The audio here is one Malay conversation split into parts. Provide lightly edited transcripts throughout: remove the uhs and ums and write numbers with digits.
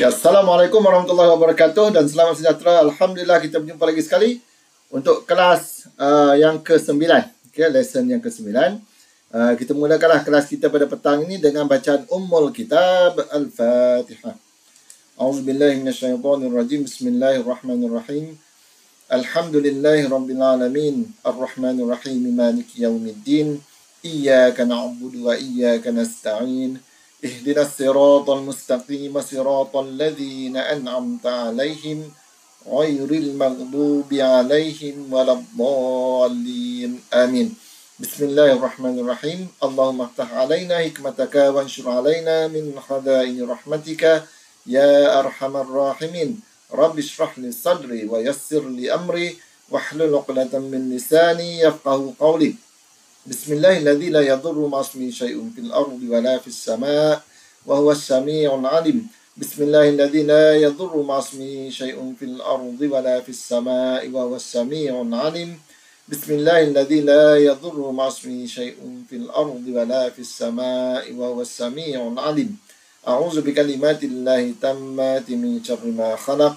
Ya, Assalamualaikum warahmatullahi wabarakatuh dan selamat sejahtera. Alhamdulillah kita berjumpa lagi sekali untuk kelas yang ke-9. Okay, lesson yang ke-9. Kita mulakanlah kelas kita pada petang ini dengan bacaan Ummul Kitab Al-Fatihah. A'udzubillahi minasyaitonirrajim. Bismillahirrahmanirrahim. Alhamdulillahi rabbil alamin. Arrahmanirrahim. Maliki yaumiddin. Iyyaka na'budu wa iyyaka nasta'in. اهدنا الصراط المستقيم صراط الذين أنعمت عليهم غير المغضوب عليهم ولا الضالين آمين. بسم الله الرحمن الرحيم. اللهم افتح علينا حكمتك وانشر علينا من خزائن رحمتك يا أرحم الراحمين. رب اشرح لي صدري ويسر لي أمري واحلل عقدة من لساني يفقهوا قولي. بسم الله الذي لا يضر مع اسمه شيء في الأرض ولا في السماء وهو السميع العليم. بسم الله الذي لا يضر مع اسمه شيء في الأرض ولا في السماء وهو السميع العليم. بسم الله الذي لا يضر مع اسمه شيء في الأرض ولا في السماء وهو السميع العليم. أعوذ بكلمات الله التامات من شر ما خلق.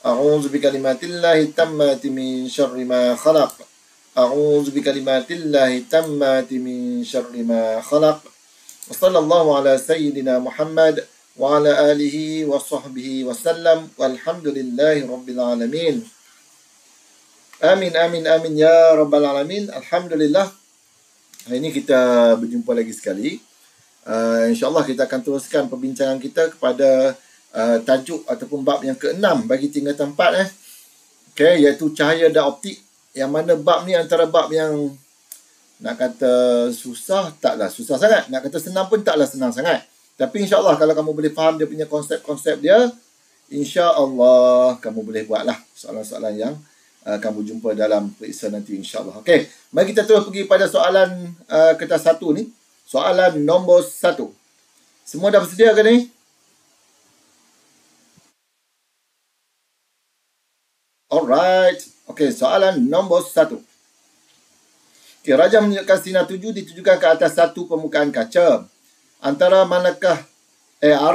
أعوذ بكلمات الله التامات من شر ما خلق. أعوذ بكلمات الله التامات من شر ما خلق. وصلى الله على سيدنا محمد وعلى آله وصحبه وسلم والحمد لله رب العالمين. Amin, amin, amin ya Rabbal Alamin. Alhamdulillah. Hari ini kita berjumpa lagi sekali. InsyaAllah kita akan teruskan perbincangan kita kepada tajuk ataupun bab yang ke-6 bagi tingkatan 4. Okay, iaitu cahaya dan optik. Yang mana bab ni antara bab yang nak kata susah, taklah susah sangat. Nak kata senang pun taklah senang sangat. Tapi insyaAllah kalau kamu boleh faham dia punya konsep-konsep dia, insyaAllah kamu boleh buatlah soalan-soalan yang kamu jumpa dalam periksa nanti insyaAllah. Okey, mari kita terus pergi pada soalan kertas 1 ni. Soalan nombor 1. Semua dah bersedia ke ni? Alright. Okey, soalan nombor 1. Okay, Raja menunjukkan sinar 7 ditujukan ke atas satu permukaan kaca. Arah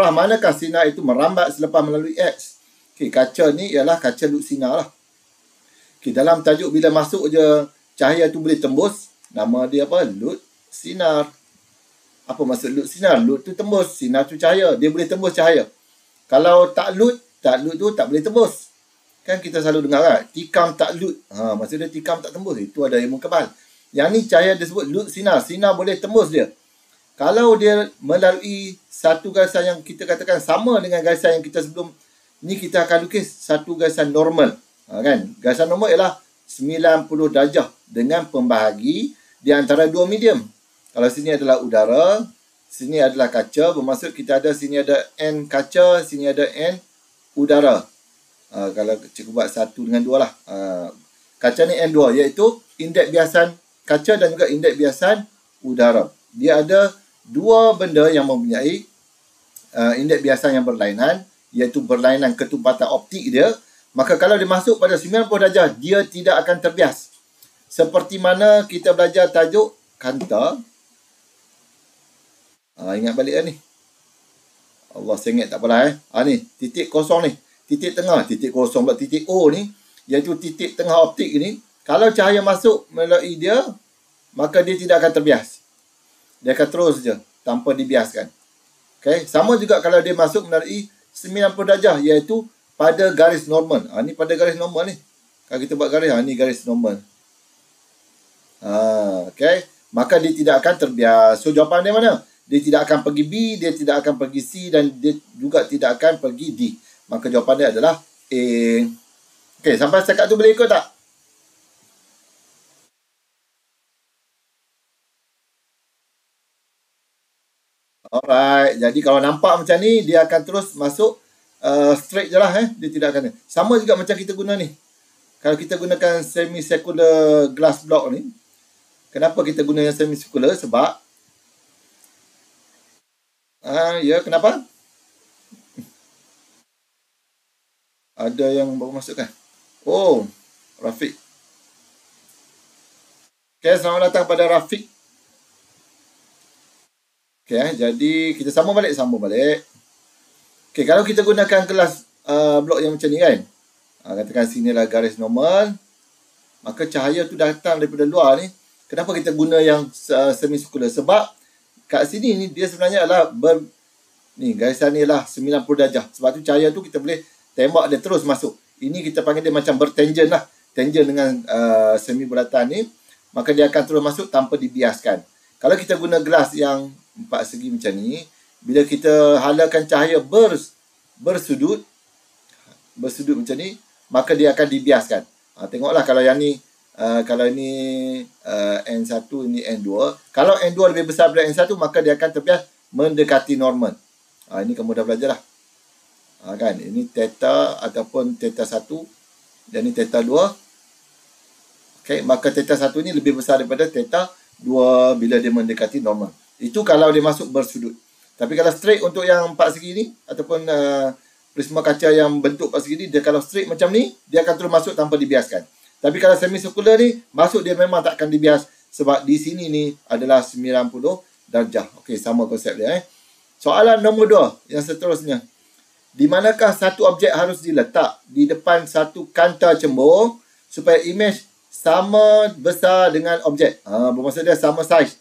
manakah sinar itu merambat selepas melalui X? Okey, kaca ni ialah kaca lut sinar lah. Okey, dalam tajuk bila masuk je cahaya tu boleh tembus, nama dia apa? Lut sinar. Apa maksud lut sinar? Lut tu tembus, sinar tu cahaya. Dia boleh tembus cahaya. Kalau tak lut tu tak boleh tembus. Kan kita selalu dengar kan, tikam tak lut. Maksudnya tikam tak tembus. Itu ada ilmu kebal. Yang ni cahaya disebut lut sinar. Sinar boleh tembus dia. Kalau dia melalui satu garisan yang kita katakan sama dengan garisan yang kita sebelum ni, kita akan lukis satu garisan normal. Kan? Garisan normal ialah 90 darjah dengan pembahagi di antara dua medium. Kalau sini adalah udara, sini adalah kaca, bermaksud kita ada sini ada N kaca, sini ada N udara. Kalau cikgu buat 1 dengan 2 lah. Kaca ni N2, iaitu indeks biasan kaca dan juga indeks biasan udara. Dia ada dua benda yang mempunyai indeks biasan yang berlainan, iaitu berlainan ketupatan optik dia. Maka kalau dia masuk pada 90 darjah, dia tidak akan terbias. Seperti mana kita belajar tajuk kanta. Ingat balik lah ni. Allah, saya ingat tak apalah ni, titik kosong ni. Titik tengah, titik kosong pula, titik O ni, iaitu titik tengah optik ni. Kalau cahaya masuk melalui dia, maka dia tidak akan terbias. Dia akan terus je, tanpa dibiaskan. Okay? Sama juga kalau dia masuk melalui 90 darjah, iaitu pada garis normal. Ni pada garis normal ni. Kalau kita buat garis, ni garis normal. Okay? Maka dia tidak akan terbias. So, jawapan dia mana? Dia tidak akan pergi B, dia tidak akan pergi C, dan dia juga tidak akan pergi D. Maka jawapan dia adalah A. Okey, sampai setakat tu boleh ikut tak? Alright, jadi kalau nampak macam ni, dia akan terus masuk straight je lah. Dia tidak akan. Sama juga macam kita guna ni. Kalau kita gunakan semi-circular glass block ni, kenapa kita guna yang semi-circular? Sebab kenapa? Ada yang baru masuk kan? Oh, Rafiq. Okay, selamat datang pada Rafiq. Okay, jadi kita sambung balik. Okey, kalau kita gunakan kelas blok yang macam ni kan. Katakan sinilah garis normal. Maka cahaya tu datang daripada luar ni. Kenapa kita guna yang semi-circular? Sebab kat sini ni dia sebenarnya adalah ni garisan ni lah 90 darjah. Sebab tu cahaya tu kita boleh tembak dia terus masuk. Ini kita panggil dia macam bertangent lah. Tangent dengan semi bulatan ni. Maka dia akan terus masuk tanpa dibiaskan. Kalau kita guna gelas yang 4 segi macam ni, bila kita halakan cahaya bersudut macam ni, maka dia akan dibiaskan. Tengoklah kalau yang ni, kalau ini N1, ini N2. Kalau N2 lebih besar daripada N1, maka dia akan terbias mendekati normal. Ini kamu dah belajar lah. Kan? Ini theta ataupun theta 1 dan ini theta 2. Okay, maka theta 1 ni lebih besar daripada theta 2 bila dia mendekati normal. Itu kalau dia masuk bersudut. Tapi kalau straight untuk yang 4 segi ni ataupun prisma kaca yang bentuk 4 segi ni, dia kalau straight macam ni, dia akan terus masuk tanpa dibiaskan. Tapi kalau semi-circular ni, masuk dia memang tak akan dibias sebab di sini ni adalah 90 darjah. Okey, sama konsep dia. Soalan nombor 2 yang seterusnya. Di manakah satu objek harus diletak di depan satu kanta cembung supaya imej sama besar dengan objek? Bermaksud dia sama saiz.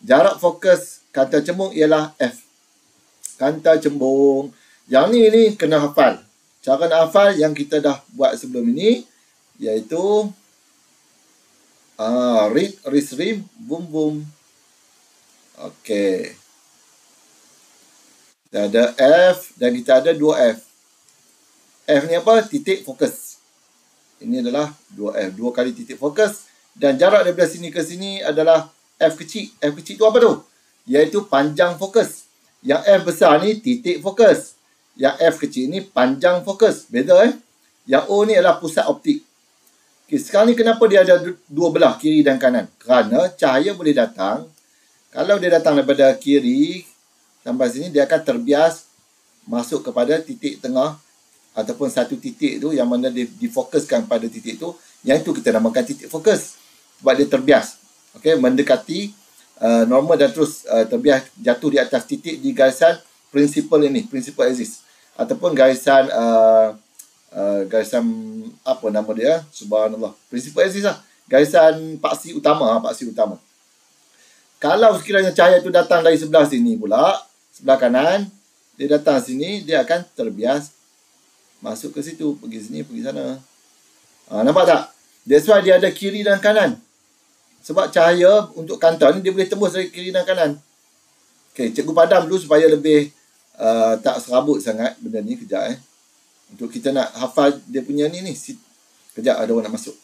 Jarak fokus kanta cembung ialah F. Kanta cembung. Yang ni kena hafal. Cara nak hafal yang kita dah buat sebelum ini, iaitu read, ris, rim, boom, boom. Okey. Kita ada F dan kita ada 2F. F ni apa? Titik fokus. Ini adalah 2F. 2 kali titik fokus. Dan jarak daripada sini ke sini adalah F kecil. F kecil tu apa tu? Iaitu panjang fokus. Yang F besar ni titik fokus. Yang F kecil ni panjang fokus. Beza Yang O ni adalah pusat optik. Okay, sekarang ni kenapa dia ada dua belah, kiri dan kanan? Kerana cahaya boleh datang. Kalau dia datang daripada kiri sampai sini, dia akan terbias masuk kepada titik tengah ataupun satu titik tu yang mana dia difokuskan pada titik tu. Yang itu kita namakan titik fokus. Sebab dia terbias. Okay, mendekati normal dan terus terbias jatuh di atas titik di garisan principal ini, principal axis. Ataupun garisan garisan apa nama dia? Subhanallah. Principal axis lah. Garisan paksi utama, paksi utama. Kalau sekiranya cahaya itu datang dari sebelah sini pula, sebelah kanan, dia datang sini, dia akan terbias masuk ke situ, pergi sini, pergi sana. Nampak tak? That's why dia ada kiri dan kanan. Sebab cahaya untuk kanta ni dia boleh tembus dari kiri dan kanan. Okay, cikgu padam dulu supaya lebih tak serabut sangat benda ni. Kejap Untuk kita nak hafal dia punya ni. Kejap ada orang nak masuk.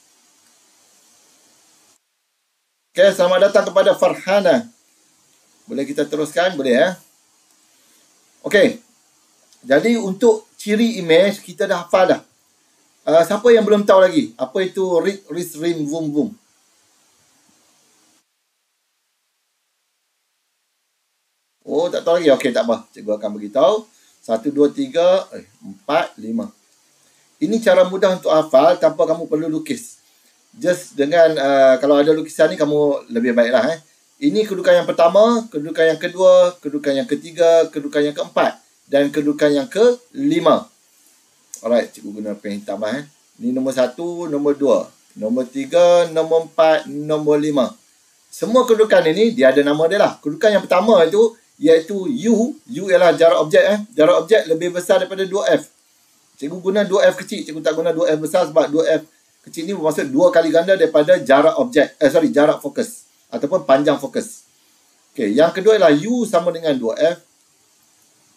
Okay, selamat datang kepada Farhana. Boleh kita teruskan? Boleh Okay. Jadi untuk ciri imej kita dah hafal dah. Siapa yang belum tahu lagi? Apa itu read, ris, rim, boom, boom? Oh, tak tahu lagi. Okey, tak apa. Cikgu akan beritahu. 1, 2, 3, 4, 5. Ini cara mudah untuk hafal tanpa kamu perlu lukis. Just dengan, kalau ada lukisan ni, kamu lebih baiklah. Ini kedudukan yang pertama, kedudukan yang kedua, kedudukan yang ketiga, kedudukan yang keempat, dan kedudukan yang kelima. Alright, cikgu guna pen hitam lah. Ini nombor 1, nombor 2, nombor 3, nombor 4, nombor 5. Semua kedudukan ini, dia ada nama dia lah. Kedudukan yang pertama itu, iaitu U. U ialah jarak objek. Jarak objek lebih besar daripada 2F. Cikgu guna 2F kecil. Cikgu tak guna 2F besar sebab 2F kecil ni bermaksud 2 kali ganda daripada jarak objek. Jarak fokus. Ataupun panjang fokus. Okay, yang kedua ialah U sama dengan 2F.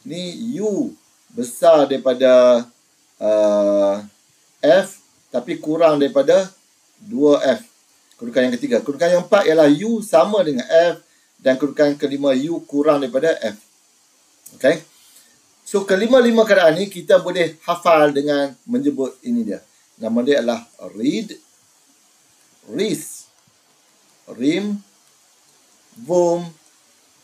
Ni U besar daripada F tapi kurang daripada 2F. Kedudukan yang ketiga. Kedudukan yang empat ialah U sama dengan F. Dan kedudukan kelima U kurang daripada F. Okay. So kelima-lima keadaan ni kita boleh hafal dengan menyebut ini dia. Nama dia adalah read, ris, rim, boom,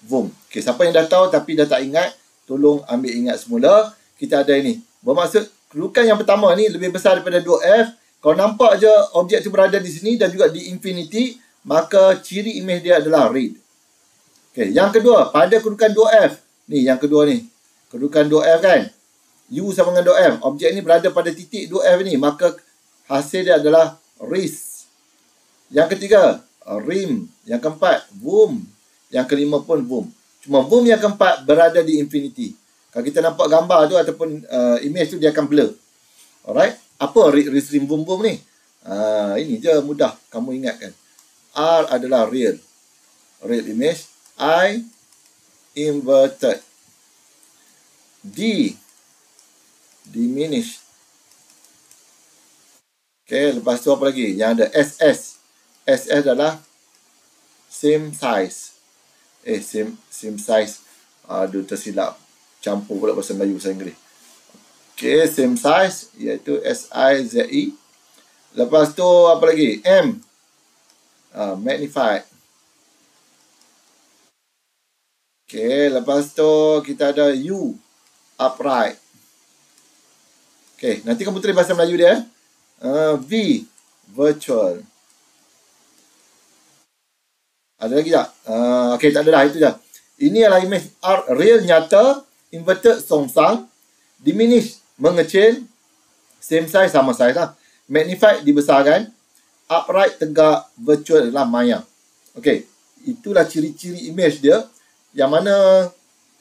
boom. Okay, siapa yang dah tahu tapi dah tak ingat, tolong ambil ingat semula. Kita ada ini. Bermaksud kedudukan yang pertama ni lebih besar daripada 2F. Kalau nampak je objek tu berada di sini dan juga di infinity, maka ciri imej dia adalah read. Okay, yang kedua, pada kedudukan 2F. Ni, yang kedua ni. Kedudukan 2F kan. U sama dengan .f. Objek ni berada pada titik .f ni. Maka hasil dia adalah RIS. Yang ketiga, RIM. Yang keempat, VOOM. Yang kelima pun VOOM. Cuma VOOM yang keempat berada di infinity. Kalau kita nampak gambar tu ataupun image tu, dia akan blur. Alright. Apa RIS, RIM, VOOM, VOOM ni? Ini je mudah kamu ingatkan. R adalah real. Real image. I, inverted. D, diminished. Okay, lepas tu apa lagi? Yang ada SS. SS adalah same size. Same size. Aduh, tersilap. Campur pula bahasa Melayu, bahasa Inggeris. Okay, same size, iaitu SIZE. Lepas tu apa lagi? M, magnified. Okay, lepas tu kita ada U, upright. Okay, nanti kamu tulis bahasa Melayu dia. V, virtual. Ada lagi tak? Okay, tak ada dah. Itu je. Ini adalah image R, real, nyata. Inverted, songsang. Diminished, mengecil. Same size, sama size lah. Magnified, dibesarkan. Upright, tegak. Virtual adalah maya. Okay, itulah ciri-ciri image dia. Yang mana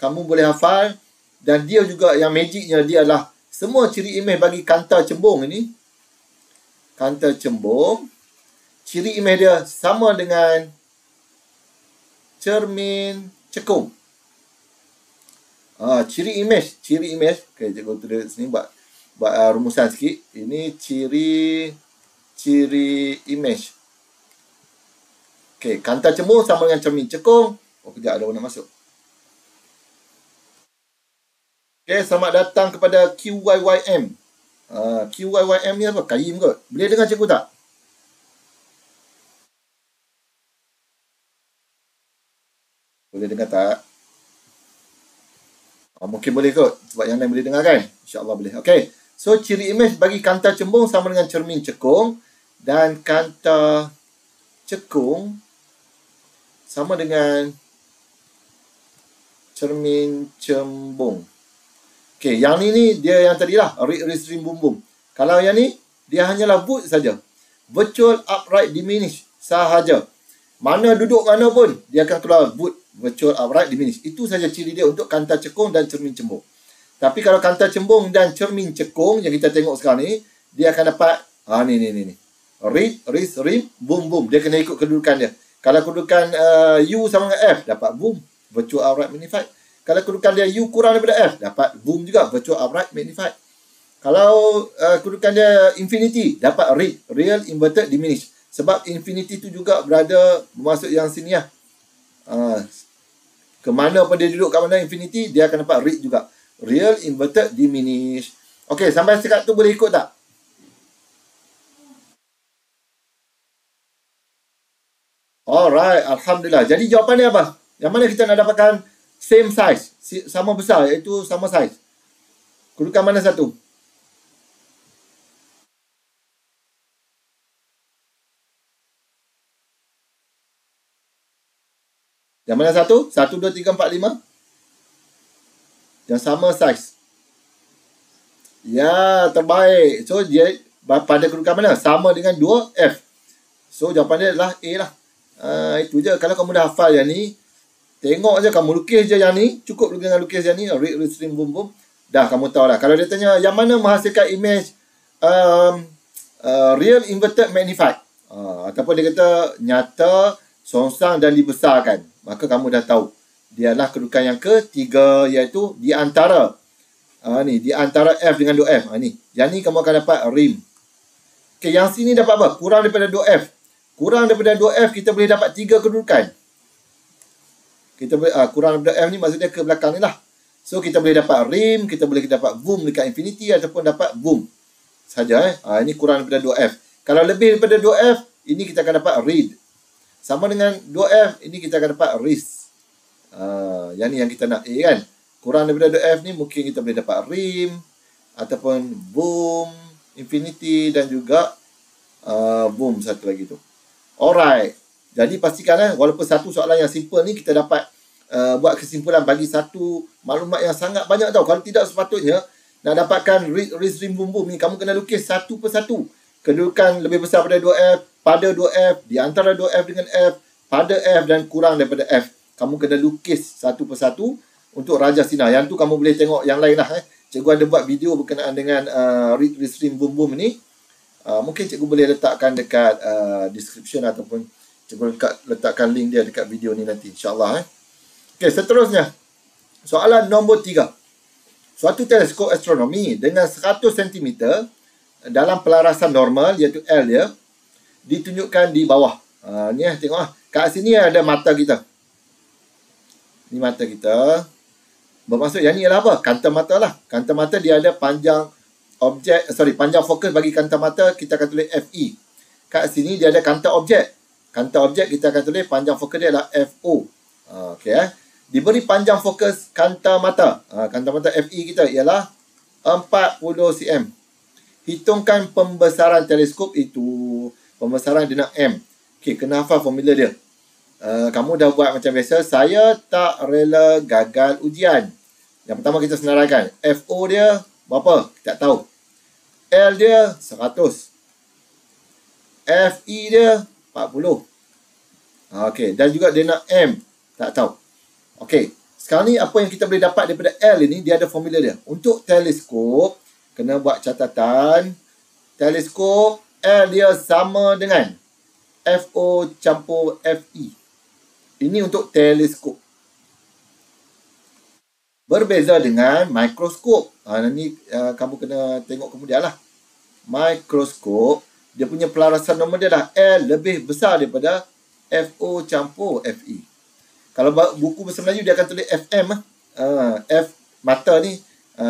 kamu boleh hafal. Dan dia juga yang magicnya, dia adalah semua ciri image bagi kanta cembung ini. Kanta cembung. Ciri image dia sama dengan cermin cekung. Ciri image. Okay, cikgu tulis sini buat rumusan sikit. Ini ciri image. Okay, kanta cembung sama dengan cermin cekung. Kejap ada orang nak masuk. Okay, selamat datang kepada QYYM. QYYM ni apa? Kaim kot. Boleh dengar cikgu tak? Boleh dengar tak? Mungkin boleh kot. Sebab yang lain boleh dengar kan? InsyaAllah boleh. Okay. So, ciri image bagi kanta cembung sama dengan cermin cekung. Dan kanta cekung sama dengan cermin cembung. Okay, yang ni dia yang tadi lah. RIS, RIM, VOOM, VOOM. Kalau yang ni, dia hanyalah void saja. Virtual, upright, diminished sahaja. Mana duduk mana pun, dia akan keluar void, virtual, upright, diminished. Itu saja ciri dia untuk kanta cekung dan cermin cembung. Tapi kalau kanta cembung dan cermin cekung yang kita tengok sekarang ni, dia akan dapat, ni. RIS, RIM, VOOM, VOOM. Dia kena ikut kedudukan dia. Kalau kedudukan U sama dengan F, dapat VOOM, virtual, upright, magnified. Kalau kedudukan dia U kurang daripada F, dapat VOOM juga, virtual, upright, magnified. Kalau kedudukan dia infinity, dapat real, inverted, diminished. Sebab infinity tu juga berada bermaksud yang sini lah. Ke mana pun dia duduk kat mana infinity, dia akan dapat real juga. Real, inverted, diminished. Okay, sampai sekat tu boleh ikut tak? Alright, Alhamdulillah. Jadi jawapan dia apa? Yang mana kita nak dapatkan same size, sama besar, iaitu sama size. Kedudukan mana satu? Yang mana satu? 1, 2, 3, 4, 5. Yang sama size. Ya, terbaik. So, dia pada kedudukan mana? Sama dengan 2F. So, jawapan dia adalah A lah. Itu je. Kalau kamu dah hafal yang ni, tengok je, kamu lukis je yang ni. Cukup dengan lukis yang ni. RIS, RIM, VOOM, VOOM. Dah, kamu tahu dah. Kalau dia tanya, yang mana menghasilkan image real, inverted, magnified. Ataupun dia kata, nyata, songsang dan dibesarkan. Maka kamu dah tahu. Dia adalah kedudukan yang ketiga, iaitu di antara. Di antara F dengan 2F. Ni. Yang ni kamu akan dapat RIM. Okay, yang sini dapat apa? Kurang daripada 2F. Kurang daripada 2F, kita boleh dapat 3 kedudukan. Kita boleh, kurang daripada F ni maksudnya ke belakang ni lah. So, kita boleh dapat RIM, kita boleh dapat VOOM dekat infinity ataupun dapat VOOM saja. Ini kurang daripada 2F. Kalau lebih daripada 2F, ini kita akan dapat read. Sama dengan 2F, ini kita akan dapat RIS. Yang ni yang kita nak A kan. Kurang daripada 2F ni, mungkin kita boleh dapat RIM, ataupun VOOM, infinity dan juga VOOM satu lagi tu. Alright. Jadi pastikan walaupun satu soalan yang simple ni, kita dapat buat kesimpulan bagi satu maklumat yang sangat banyak tau. Kalau tidak sepatutnya, Nak dapatkan Rizrim Boom Boom ni, kamu kena lukis satu persatu. Kedudukan lebih besar pada 2F, pada 2F, di antara 2F dengan F, pada F dan kurang daripada F. Kamu kena lukis satu persatu untuk Raja Sinar. Yang tu kamu boleh tengok yang lain lah. Cikgu ada buat video berkenaan dengan Rizrim Boom Boom ni. Mungkin cikgu boleh letakkan dekat description ataupun cikgu letakkan link dia dekat video ni nanti, insyaAllah. Okey, seterusnya. Soalan nombor 3. Suatu teleskop astronomi dengan 100 cm dalam pelarasan normal, iaitu L dia, ditunjukkan di bawah. Ni tengok kat sini ada mata kita. Ni mata kita. Bermaksud yang ni ialah apa? Kanta mata lah. Kanta mata dia ada panjang panjang fokus bagi kanta mata, kita akan tulis FE. Kat sini dia ada kanta objek. Kanta objek kita akan tulis panjang fokus dia adalah FO. Okey Diberi panjang fokus kanta mata. Kanta mata FE kita ialah 40 cm. Hitungkan pembesaran teleskop itu. Pembesaran dia nak M. Okey, kena hafal formula dia. Kamu dah buat macam biasa. Saya tak rela gagal ujian. Yang pertama kita senaraikan. FO dia berapa? Tak tahu. L dia 100. FE dia 40. Okey, dan juga dia nak M. Tak tahu. Okey, sekarang ni apa yang kita boleh dapat daripada L ini, dia ada formula dia. Untuk teleskop, kena buat catatan. Teleskop L dia sama dengan FO campur FE. Ini untuk teleskop. Berbeza dengan mikroskop. Nanti kamu kena tengok kemudian lah. Mikroskop, dia punya pelarasan normal dia dah L lebih besar daripada FO campur FE. Kalau buku bahasa Melayu dia akan tulis FM. F mata ni,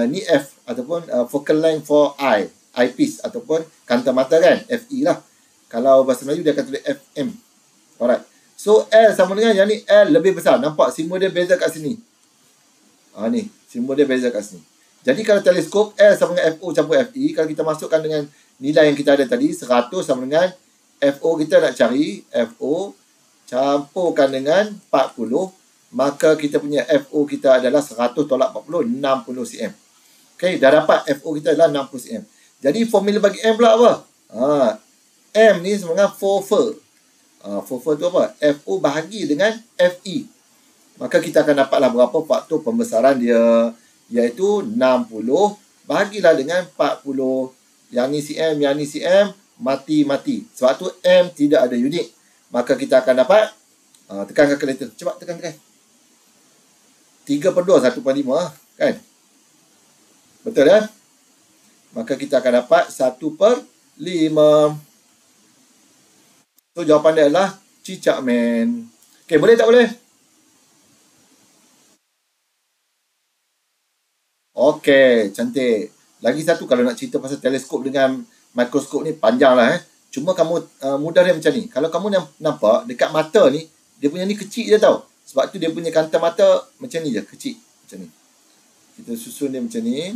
ni F ataupun focal length for eye, eyepiece ataupun kanta mata kan, FE lah. Kalau bahasa Melayu dia akan tulis FM. Alright. So L sama dengan yang ni, L lebih besar. Nampak simbol dia beza kat sini. Ni, simbol dia beza kat sini. Jadi kalau teleskop L sama dengan FO campur FE, kalau kita masukkan dengan nilai yang kita ada tadi, 100 sama dengan FO kita nak cari, FO campurkan dengan 40, maka kita punya FO kita adalah 100 tolak 40, 60 cm. Okey, dah dapat FO kita adalah 60 cm. Jadi formula bagi M pula apa? M ni sebenarnya FOFA. FOFA tu apa? FO bahagi dengan FE. Maka kita akan dapatlah berapa faktor pembesaran dia, iaitu 60 bahagilah dengan 40. Yang ni cm, yang ni cm, mati-mati. Sebab tu M tidak ada unit. Maka kita akan dapat, tekan kalkulator. Cepat tekan. 3/2, 1/5 kan? Betul ya? Maka kita akan dapat 1/5. So jawapan dia adalah cicak men. Okey, boleh tak boleh? Okey, cantik. Lagi satu, kalau nak cerita pasal teleskop dengan mikroskop ni panjang lah Cuma kamu mudah dia macam ni. Kalau kamu nampak dekat mata ni, dia punya ni kecil je tau. Sebab tu dia punya kanta mata macam ni je, kecil. Macam ni. Kita susun dia macam ni.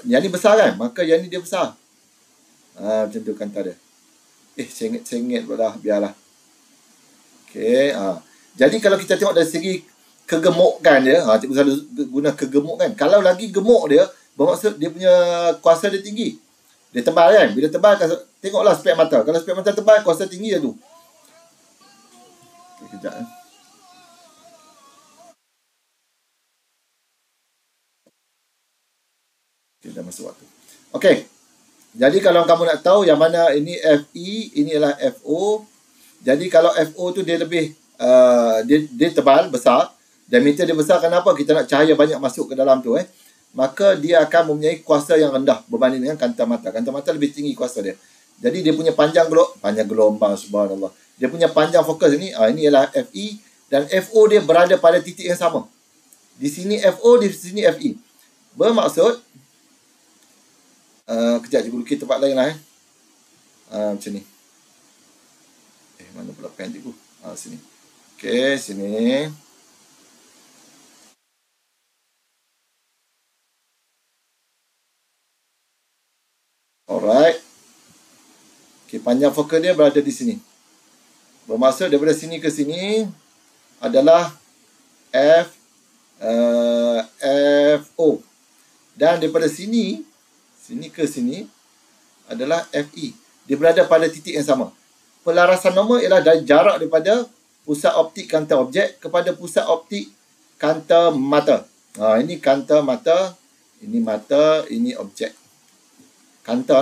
Yang ni besar kan? Maka yang ni dia besar. Macam tu kanta dia. Sengit pula dah. Biarlah. Okey. Jadi kalau kita tengok dari segi kegemukan dia, cikgu selalu guna kegemukan. Kalau lagi gemuk dia, bermaksud dia punya kuasa dia tinggi. Dia tebal kan? Bila tebal, tengoklah spek mata. Kalau spek mata tebal, kuasa tinggi je tu. Okay, kejap Okay, dah masuk waktu. Okay. Jadi kalau kamu nak tahu yang mana ini FE, ini adalah FO. Jadi kalau FO tu dia lebih, dia tebal, besar. Diameter dia besar, kenapa? Kita nak cahaya banyak masuk ke dalam tu maka dia akan mempunyai kuasa yang rendah berbanding dengan kanta mata. Kanta mata lebih tinggi kuasa dia. Jadi dia punya panjang gelombang, subhanallah. Dia punya panjang fokus ini ialah FE, dan FO dia berada pada titik yang sama. Di sini FO, di sini FE. Bermaksud, kejap cikgu lukis tempat lain lah macam ni. Mana pula pen cikgu? Sini. Okey, sini. Alright. Okay, panjang fokus dia berada di sini. Bermaksud daripada sini ke sini adalah FO. Dan daripada sini ke sini adalah FE. Dia berada pada titik yang sama. Pelarasan normal ialah dari jarak daripada pusat optik kanta objek kepada pusat optik kanta mata. Ini kanta mata, ini mata, ini objek. Kanta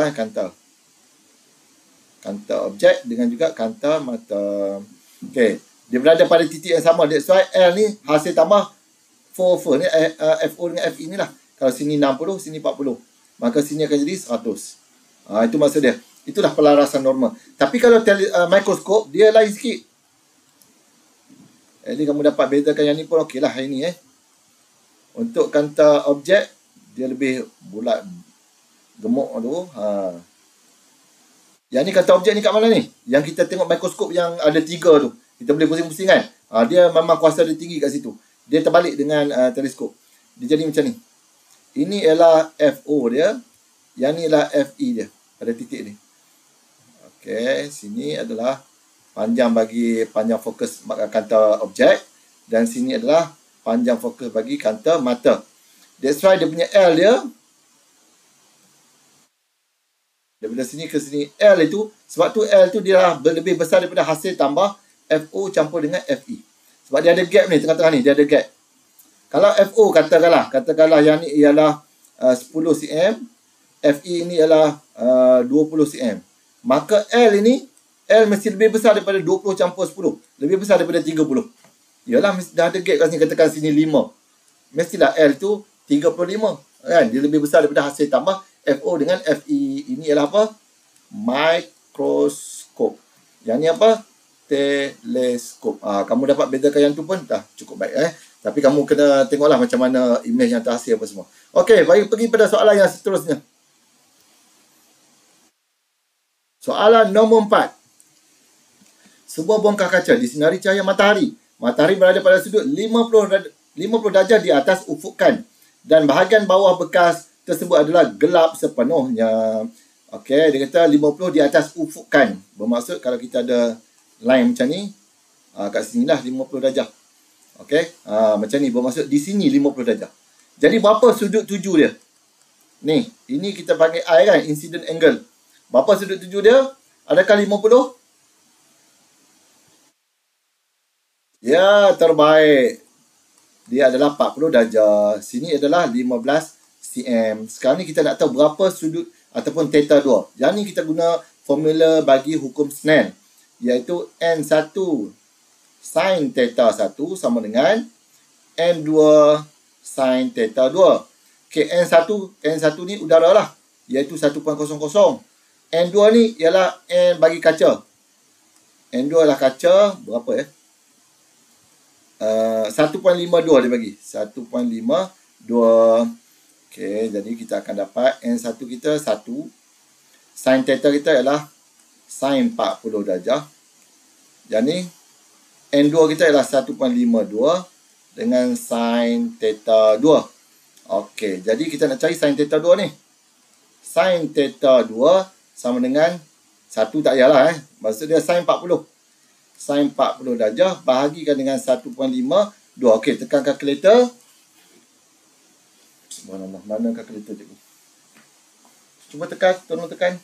objek dengan juga kanta mata. Okey, dia berada pada titik yang sama. That's why L ni hasil tambah 4 ni FO dengan FE ni lah. Kalau sini 60, sini 40. Maka sini akan jadi 100. Itu maksud dia. Itulah pelarasan normal. Tapi kalau mikroskop, dia lain sikit. Jadi kamu dapat bezakan yang ni pun okey lah hari ni. Untuk kanta objek, dia lebih bulat, gemuk tu. Yang ni kanta objek ni kat mana ni? Yang kita tengok mikroskop yang ada 3 tu. Kita boleh pusing-pusing kan? Dia memang kuasa dia tinggi kat situ. Dia terbalik dengan teleskop. Dia jadi macam ni. Ini ialah FO dia. Yang ni ialah FE dia. Pada titik ni. Okey. Sini adalah panjang bagi panjang fokus kanta objek. Dan sini adalah panjang fokus bagi kanta mata. That's why dia punya L dia. Daripada sini ke sini L itu. Sebab tu L tu dia lebih besar daripada hasil tambah FO campur dengan FE. Sebab dia ada gap ni. Tengah-tengah ni dia ada gap. Kalau FO katakanlah yang ni ialah 10 cm, FE ini ialah 20 cm. Maka L mesti lebih besar daripada 20 campur 10. Lebih besar daripada 30. Yalah, dah ada gap kat sini, katakan sini 5. Mestilah L tu 35. Kan? Dia lebih besar daripada hasil tambah FO dengan FE. Ini ialah apa? Mikroskop. Yang ni apa? Teleskop. Kamu dapat bezakan yang tu pun dah cukup baik. Tapi kamu kena tengoklah macam mana imej yang terhasil apa semua. Okey, baik, pergi pada soalan yang seterusnya. Soalan nombor 4. Sebuah bongkar kaca disinari cahaya matahari. Matahari berada pada sudut 50 darjah di atas ufukan. Dan bahagian bawah bekas tersebut adalah gelap sepenuhnya. Okey, dia kata 50 di atas ufukan. Bermaksud kalau kita ada line macam ni, kat sini lah 50 darjah. Okey, macam ni bermaksud di sini 50 darjah. Jadi berapa sudut tuju dia? Ni, ini kita panggil I kan, incident angle. Berapa sudut tuju dia? Adakah 50? Ya, terbaik. Dia adalah 40 darjah. Sini adalah 15 cm. Sekarang ni kita nak tahu berapa sudut ataupun theta 2. Yang ni kita guna formula bagi hukum Snell, iaitu N1 sin theta 1 sama dengan N2 sin theta 2. Okay, N1 ni udara lah, iaitu 1.00. N2 ni ialah N bagi kaca. N2 adalah kaca, berapa ya? 1.52 dia bagi. 1.52. Okay, jadi kita akan dapat N1 kita 1. Sin theta kita ialah sin 40 darjah. Yang ni N2 kita ialah 1.52 dengan sin theta 2. Okey, jadi kita nak cari sin theta 2 ni. Sin theta 2 sama dengan 1 tak payahlah maksud dia sin 40. Sin 40 darjah bahagikan dengan 1.52. Okey, tekan kalkulator. Mana kalkulator cikgu? Cuba tekan, tolong tekan.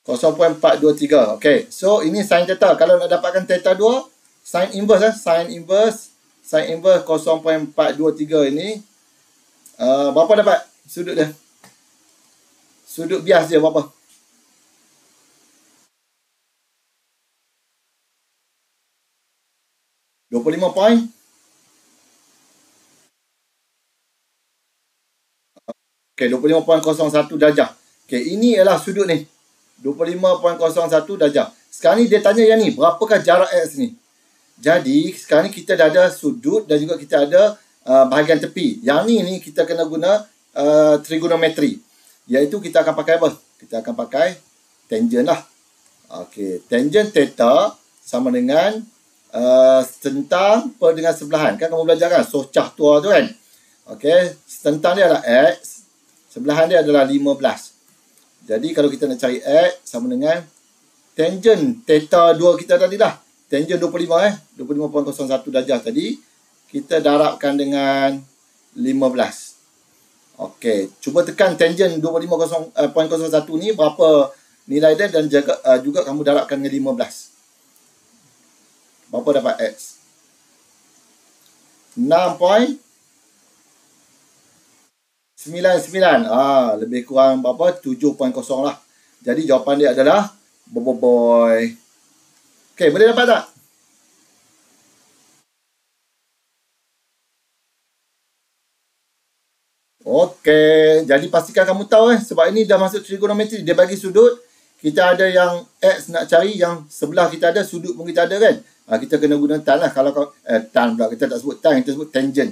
.423. Okey, so ini sin theta. Kalau nak dapatkan theta 2, sin inverse sin inverse 0.423 ini berapa dapat sudut dia? Sudut bias dia berapa? Okay, 25.01 darjah. Okay, ini ialah sudut ni. 25.01 darjah. Sekarang ni dia tanya yang ni, berapakah jarak X ni? Jadi, sekarang ni kita dah ada sudut dan juga kita ada bahagian tepi. Yang ni kita kena guna trigonometri. Iaitu kita akan pakai apa? Kita akan pakai tangent lah. Okey, tangent theta sama dengan sentang per dengan sebelahan. Kan kamu belajar kan? Socah tua tu kan? Okey, sentang dia adalah X. Sebelahan dia adalah 15. Jadi kalau kita nak cari X sama dengan tangent theta 2 kita tadi lah. Tangent 25 25.01 darjah tadi kita darabkan dengan 15. Okey, cuba tekan tangent 25.01 ni berapa nilai dia dan juga kamu darabkan dengan 15. Berapa dapat X? 6.99. Lebih kurang berapa? 7.0 lah. Jadi jawapan dia adalah boy. Okey, boleh dapat tak? Okey, jadi pastikan kamu tahu sebab ini dah masuk trigonometri. Dia bagi sudut, kita ada yang X nak cari, yang sebelah kita ada, sudut pun kita ada kan. Kita kena guna tan lah. Kalau tan pula, kita tak sebut tan, kita sebut tangent.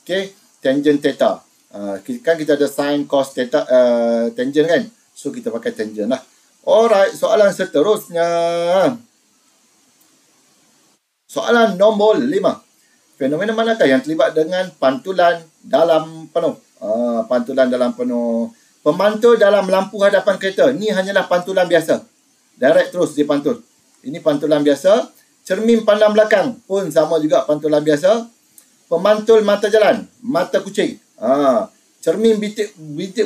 Okey, tangent theta. Kan kita ada sin, cos, theta, tangent kan. So kita pakai tangent lah. Alright, soalan seterusnya. Soalan nombor 5. Fenomena manakah yang terlibat dengan pantulan dalam penuh? Pantulan dalam penuh. Pemantul dalam lampu hadapan kereta. Ni hanyalah pantulan biasa. Direct terus dia pantul. Ini pantulan biasa. Cermin pandang belakang pun sama juga pantulan biasa. Pemantul mata jalan. Mata kucing. Cermin bintik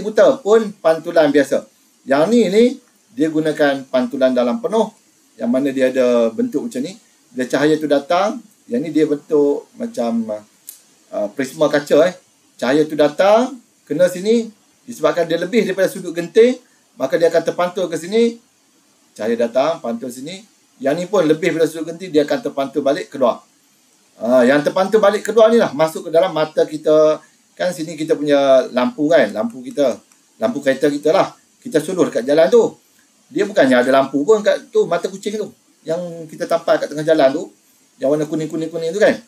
buta pun pantulan biasa. Yang ni dia gunakan pantulan dalam penuh. Yang mana dia ada bentuk macam ni. Bila cahaya tu datang. Yang ni dia bentuk macam prisma kaca. Cahaya tu datang, kena sini, disebabkan dia lebih daripada sudut genting, maka dia akan terpantul ke sini. Cahaya datang, pantul sini. Yang ni pun lebih daripada sudut genting, dia akan terpantul balik keluar. Yang terpantul balik keluar ni lah, masuk ke dalam mata kita. Kan sini kita punya lampu kan, lampu kereta kita lah. Kita suluh dekat jalan tu. Dia bukannya ada lampu pun kat tu, mata kucing tu. Yang kita tampal kat tengah jalan tu, yang warna kuning-kuning tu kan.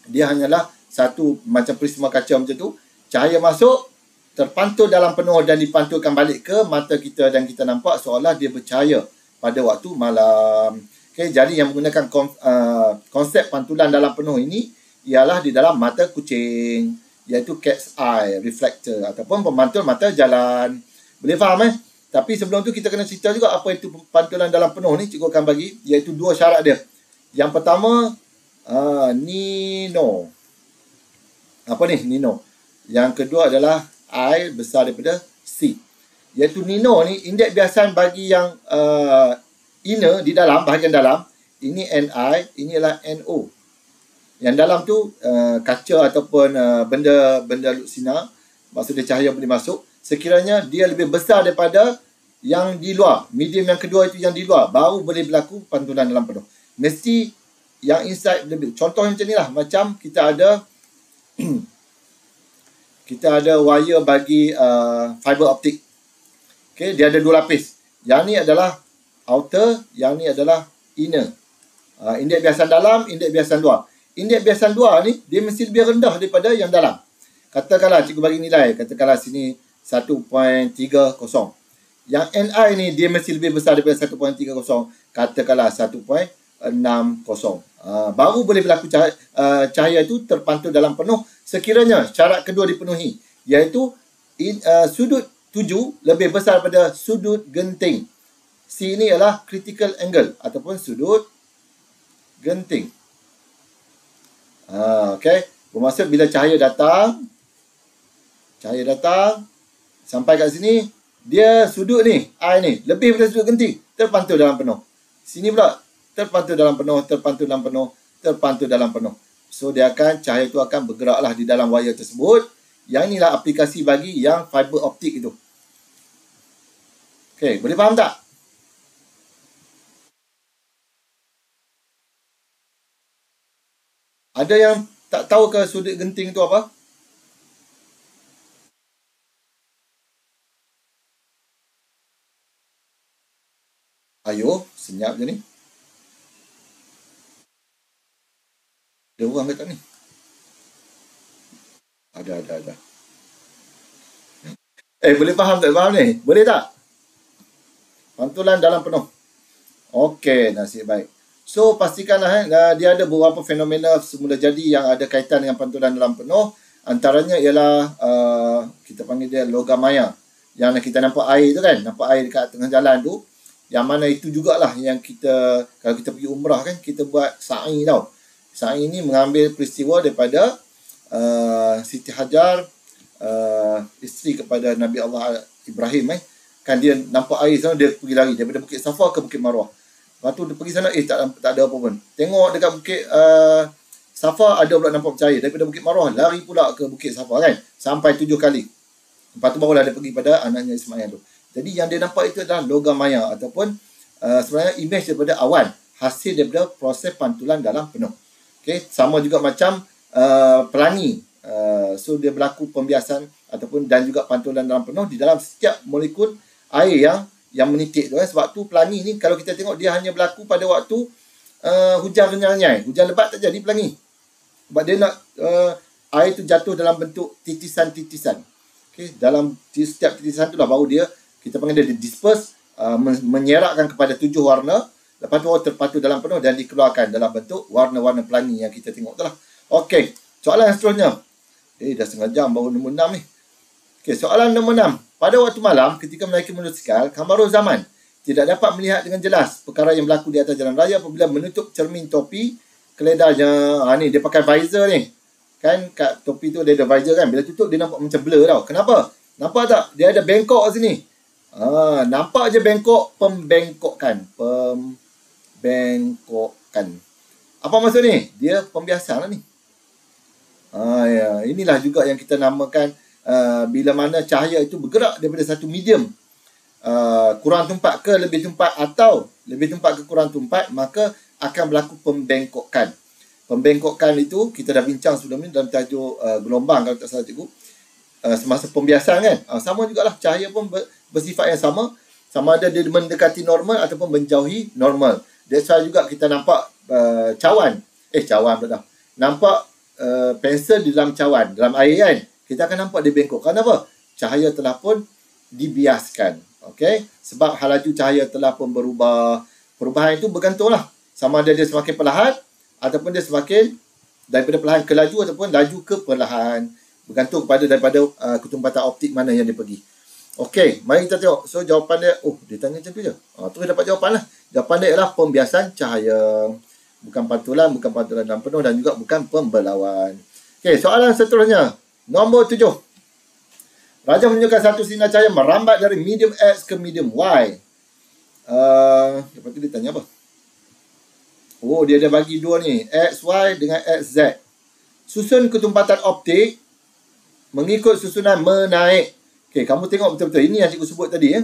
Dia hanyalah satu macam prisma kaca macam tu. Cahaya masuk, terpantul dalam penuh dan dipantulkan balik ke mata kita dan kita nampak seolah dia bercahaya pada waktu malam. Okay, jadi yang menggunakan konsep pantulan dalam penuh ini ialah di dalam mata kucing, iaitu cat's eye reflector ataupun pemantul mata jalan. Boleh faham Tapi sebelum tu kita kena cerita juga apa itu pantulan dalam penuh ni. Cikgu akan bagi, iaitu 2 syarat dia. Yang pertama, Nino. Apa ni? Nino. Yang kedua adalah I besar daripada C. Iaitu Nino ni, indeks biasan bagi yang inner di dalam, bahagian dalam. Ini Ni, ini adalah No. Yang dalam tu kaca ataupun benda luksina. Maksudnya cahaya boleh masuk. Sekiranya dia lebih besar daripada yang di luar. Medium yang kedua itu yang di luar. Baru boleh berlaku pantulan dalam penuh. Mesti yang inside lebih. Contoh macam ni lah. Macam kita ada wire bagi fiber optik. Okay, dia ada 2 lapis. Yang ni adalah outer, yang ni adalah inner. Indeks biasan dalam, indeks biasan luar. Indeks biasan luar ni, dia mesti lebih rendah daripada yang dalam. Katakanlah cikgu bagi nilai, katakanlah sini 1.30. Yang Ni ni, dia mesti lebih besar daripada 1.30. Katakanlah 1.60. Baru boleh berlaku cahaya itu terpantul dalam penuh sekiranya syarat kedua dipenuhi, iaitu sudut tuju lebih besar daripada sudut genting. C ini adalah critical angle ataupun sudut genting. Okey, bermaksud bila cahaya datang sampai kat sini, dia sudut ni, I ni lebih daripada sudut genting, terpantul dalam penuh. Sini pula terpantul dalam penuh, terpantul dalam penuh, terpantul dalam penuh. So cahaya itu akan bergeraklah di dalam wire tersebut. Yang inilah aplikasi bagi yang fiber optik itu. Okey, boleh faham tak? Ada yang tak tahu ke sudut genting itu apa? Ayo, senyap je ni. Ada orang ke tak ni? Ada. Boleh faham tak? Faham ni? Boleh tak? Pantulan dalam penuh. Okey, nasib baik. So, pastikanlah dia ada beberapa fenomena semula jadi yang ada kaitan dengan pantulan dalam penuh. Antaranya ialah kita panggil dia logam maya. Yang kita nampak air tu kan? Nampak air dekat tengah jalan tu. Yang mana itu jugalah yang kita, kalau kita pergi umrah kan, kita buat sa'i tau. Sa'i ni mengambil peristiwa daripada Siti Hajar, isteri kepada Nabi Allah Ibrahim. Kan dia nampak air sana, dia pergi lari daripada Bukit Safa ke Bukit Marwah. Lepas tu dia pergi sana, tak ada apa pun. Tengok dekat Bukit Safa, ada pula nampak bercahaya. Daripada Bukit Marwah, lari pula ke Bukit Safa kan. Sampai 7 kali. Lepas tu barulah dia pergi pada anaknya Ismail tu. Jadi yang dia nampak itu adalah logam maya ataupun sebenarnya image daripada awan, hasil daripada proses pantulan dalam penuh. Okay, sama juga macam pelangi. So dia berlaku pembiasan ataupun dan juga pantulan dalam penuh di dalam setiap molekul air yang menitik tu. Sebab tu pelangi ni kalau kita tengok dia hanya berlaku pada waktu hujan renyai-renyai. Hujan lebat tak jadi pelangi. Sebab dia nak air tu jatuh dalam bentuk titisan-titisan. Okay, dalam setiap titisan tu lah baru dia, kita panggil dia disperse, menyerakkan kepada 7 warna. Lepas tu terpatu dalam penuh dan dikeluarkan dalam bentuk warna-warna pelangi yang kita tengok tu lah. Okey, soalan yang seterusnya. Dah setengah jam baru nombor 6 ni. Okey, soalan nombor 6. Pada waktu malam ketika menaiki motosikal, Kamarul Zaman tidak dapat melihat dengan jelas perkara yang berlaku di atas jalan raya apabila menutup cermin topi keledanya. Ni dia pakai visor ni. Kan kat topi tu dia ada visor kan. Bila tutup dia nampak macam blur tau. Kenapa? Nampak tak? Dia ada bengkok kat sini. Nampak je bengkok, pembengkokkan. Pembengkokkan. Apa maksud ni? Dia pembiasan lah ni. Ya. Inilah juga yang kita namakan bila mana cahaya itu bergerak daripada satu medium, kurang tumpat ke lebih tumpat atau lebih tumpat ke kurang tumpat, maka akan berlaku pembengkokkan. Pembengkokkan itu kita dah bincang sebelum ni dalam tajuk gelombang kalau tak salah cikgu. Semasa pembiasan kan. Sama jugalah, cahaya pun bersifat yang sama. Sama ada dia mendekati normal ataupun menjauhi normal. That's why juga kita nampak cawan pula dah. Nampak pensel di dalam cawan, dalam air kan. Kita akan nampak dia bengkok. Kenapa? Cahaya telah pun dibiaskan. Okay? Sebab halaju cahaya telah pun berubah. Perubahan itu bergantunglah. Sama ada dia semakin perlahan ataupun dia semakin daripada perlahan ke laju ataupun laju ke perlahan. Bergantung daripada ketumpatan optik mana yang dia pergi. Okey, mari kita tengok. So jawapan dia, dia tanya macam tu je. Tu dia dapat jawapan lah. Jawapan dia ialah pembiasan cahaya. Bukan pantulan dalam penuh dan juga bukan pembelauan. Okey, soalan seterusnya. Nombor 7. Raja menunjukkan satu sinar cahaya merambat dari medium X ke medium Y. Lepas tu dia tanya apa? Dia ada bagi dua ni. XY dengan XZ. Susun ketumpatan optik mengikut susunan menaik. Okey, kamu tengok betul-betul. Ini yang cikgu sebut tadi.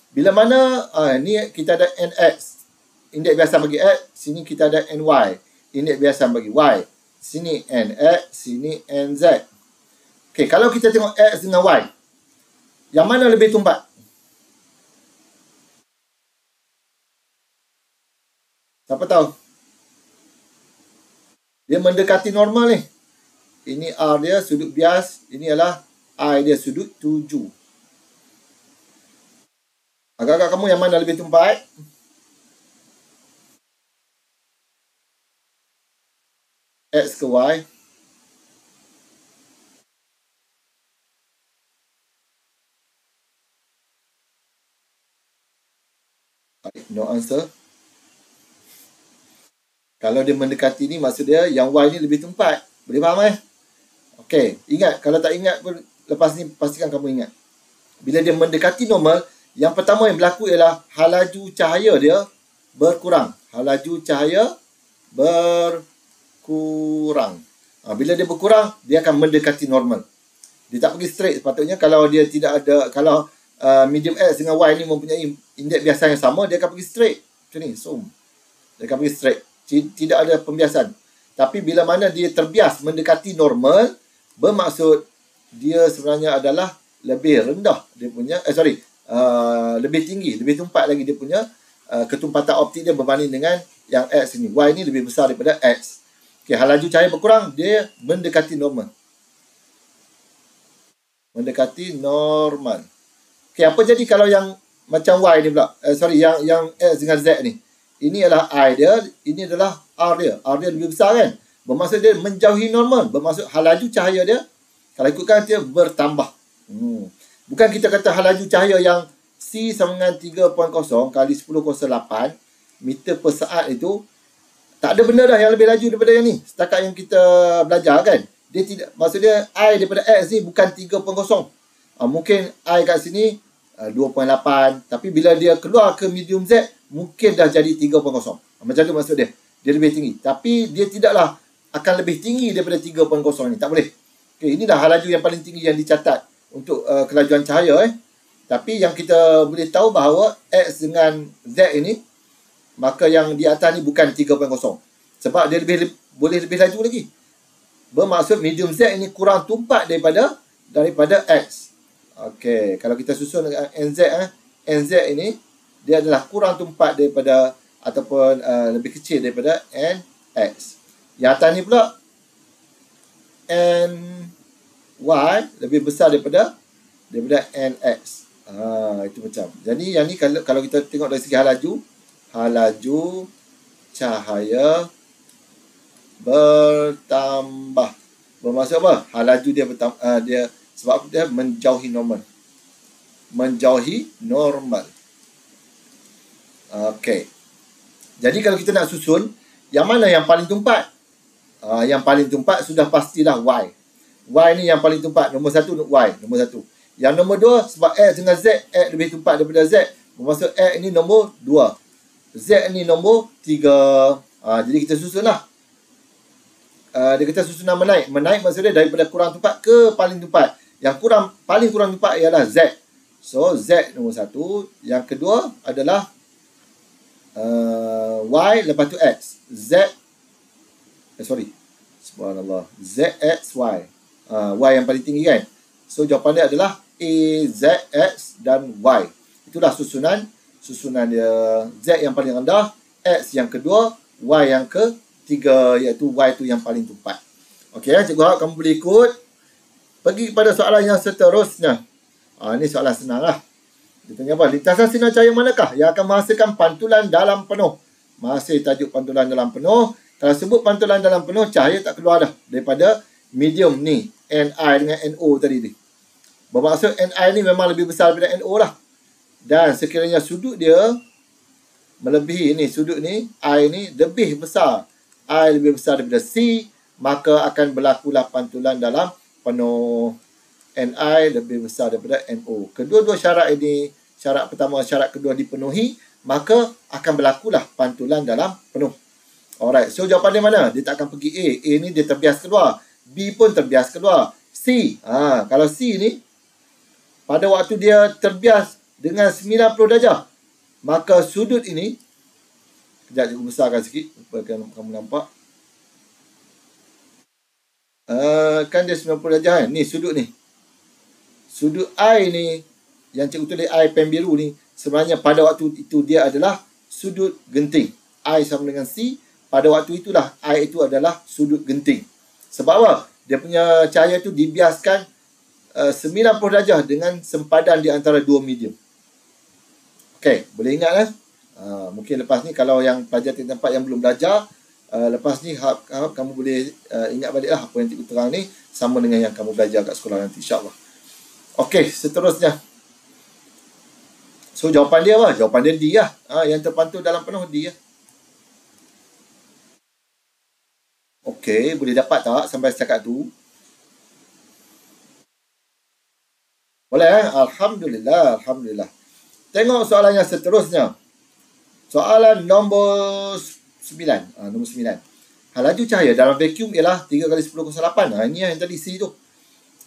Bila mana, ni kita ada NX. Indeks biasa bagi X. Sini kita ada NY. Indeks biasa bagi Y. Sini NX. Sini NZ. Okey, kalau kita tengok X dengan Y. Yang mana lebih tumpat? Siapa tahu? Dia mendekati normal ni. Ini R dia, sudut bias. Ini adalah I dia, sudut 7. Agak-agak kamu yang mana lebih tumpat? X ke Y? No answer. Kalau dia mendekati ni, maksud dia yang Y ni lebih tumpat. Boleh faham Okey, ingat. Kalau tak ingat pun, lepas ni pastikan kamu ingat. Bila dia mendekati normal, yang pertama yang berlaku ialah halaju cahaya dia berkurang. Halaju cahaya berkurang. Bila dia berkurang, dia akan mendekati normal. Dia tak pergi straight. Sepatutnya kalau dia tidak ada, kalau medium X dengan Y ni mempunyai indeks biasa yang sama, dia akan pergi straight. Macam ni, dia akan pergi straight. Tidak ada pembiasan. Tapi bila mana dia terbias mendekati normal, bermaksud dia sebenarnya adalah lebih rendah dia punya, lebih tinggi, lebih tumpat lagi dia punya ketumpatan optik dia berbanding dengan yang X ni. Y ni lebih besar daripada X. Okey, halaju cahaya berkurang, dia mendekati normal. Mendekati normal. Okey, apa jadi kalau yang macam Y ni pula? Yang X dengan Z ni. Ini adalah I dia, ini adalah R dia. R dia lebih besar kan? Bermaksud dia menjauhi normal. Bermaksud halaju cahaya dia, kalau ikutkan dia bertambah. Bukan kita kata halaju cahaya yang C sama dengan 3.0 kali 10^8 meter per saat itu, tak ada benda dah yang lebih laju daripada yang ni. Setakat yang kita belajar kan. Dia tidak, maksudnya I daripada X ni bukan 3.0. Mungkin I kat sini 2.8. Tapi bila dia keluar ke medium Z, mungkin dah jadi 3.0. Macam tu maksud dia. Dia lebih tinggi. Tapi dia tidaklah akan lebih tinggi daripada 3.0 ni. Tak boleh. Okay, inilah laju yang paling tinggi yang dicatat untuk kelajuan cahaya. Tapi yang kita boleh tahu bahawa X dengan Z ini, maka yang di atas ni bukan 3.0. Sebab dia boleh lebih laju lagi. Bermaksud medium Z ini kurang tumpat daripada X. Okey, kalau kita susun dengan NZ, NZ ini dia adalah kurang tumpat daripada ataupun lebih kecil daripada NX. Yang atas ni pula NY lebih besar daripada NX. Itu macam. Jadi yang ni kalau kita tengok dari segi hal laju cahaya bertambah. Bermaksud apa? Hal laju dia bertambah, sebab dia menjauhi normal. Okey. Jadi kalau kita nak susun, yang mana yang paling tumpat? Yang paling tumpat sudah pastilah Y. Y ni yang paling tumpat. Nombor 1 Y, nombor 1. Yang nombor 2 sebab X dengan Z, X lebih tumpat daripada Z. Bermaksud X ini nombor 2. Z ni nombor 3. Jadi kita susunlah. Dia kata susunan menaik. Menaik maksudnya daripada kurang tumpat ke paling tumpat. Yang paling kurang tumpat ialah Z. So Z nombor 1. Yang kedua adalah Y, lepas tu X. Subhanallah. ZXY. Y yang paling tinggi kan. So jawapan dia adalah A, Z, X dan Y. Itulah susunan dia. Z yang paling rendah, X yang kedua, Y yang ketiga, iaitu Y tu yang paling tumpat. Okey, cikgu harap kamu boleh ikut. Pergi kepada soalan yang seterusnya. Ini soalan senang lah. Dia tanya apa? Lintasan sinar cahaya manakah yang akan menghasilkan pantulan dalam penuh? Masih tajuk pantulan dalam penuh. Kalau sebut pantulan dalam penuh, cahaya tak keluar dah daripada medium ni, Ni dengan No tadi ni. Bermaksud Ni ni memang lebih besar daripada No lah. Dan sekiranya sudut dia melebihi ni, sudut ni, I ni lebih besar. I lebih besar daripada C, maka akan berlakulah pantulan dalam penuh. Ni lebih besar daripada No. Kedua-dua syarat ini, syarat pertama, syarat kedua dipenuhi, maka akan berlakulah pantulan dalam penuh. Alright, so jawapan dia mana? Dia tak akan pergi A. A ni dia terbias keluar. B pun terbias keluar. C, kalau C ni, pada waktu dia terbias dengan 90 darjah, maka sudut ini, kejap cikgu besarkan sikit supaya kamu nampak. Kan dia 90 darjah kan? Ni sudut ni. Sudut I ni, yang cikgu tulis I pen biru ni, sebenarnya pada waktu itu dia adalah sudut genting. I sama dengan C, pada waktu itulah I itu adalah sudut genting. Sebab apa? Dia punya cahaya itu dibiaskan 90 darjah dengan sempadan di antara dua medium. Okey, boleh ingat kan? Mungkin lepas ni kalau yang pelajar tempat yang belum belajar, lepas ni harap kamu boleh ingat balik lah apa yang cikgu terang ni sama dengan yang kamu belajar kat sekolah nanti, insyaAllah. Okey, seterusnya. So jawapan dia apa? Jawapan dia D lah. Yang terpantul dalam penuh D lah. Okey, boleh dapat tak sampai setakat tu? Boleh Alhamdulillah, Alhamdulillah. Tengok soalan yang seterusnya. Soalan nombor 9. Nombor 9. Hal laju cahaya dalam vacuum ialah 3 kali 10^8. Ini yang tadi C tu.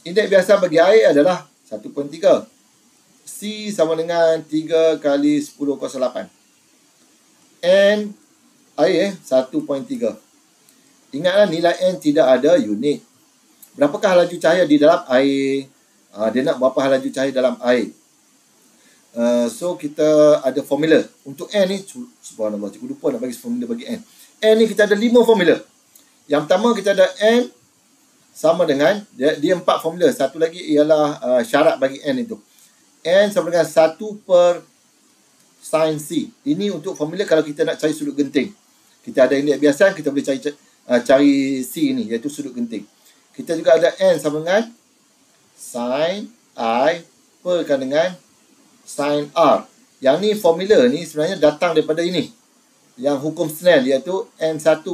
Indeks biasa bagi air adalah 1.3. C sama dengan 3 kali 10^8. N air 1.3. Ingatlah nilai N tidak ada unit. Berapakah laju cahaya di dalam air? Dia nak berapa laju cahaya dalam air. So kita ada formula. Untuk N ni, subhanallah, cikgu lupa nak bagi formula bagi N. N ni kita ada 5 formula. Yang pertama kita ada N sama dengan, dia 4 formula. Satu lagi ialah syarat bagi N itu. N sama dengan 1 per sin C. Ini untuk formula kalau kita nak cari sudut genting. Kita ada indeks biasa, kita boleh cari C ni, iaitu sudut genting. Kita juga ada N sama dengan sin I perkan dengan sin R. Yang ni formula ni sebenarnya datang daripada ini. Yang hukum Snell iaitu N1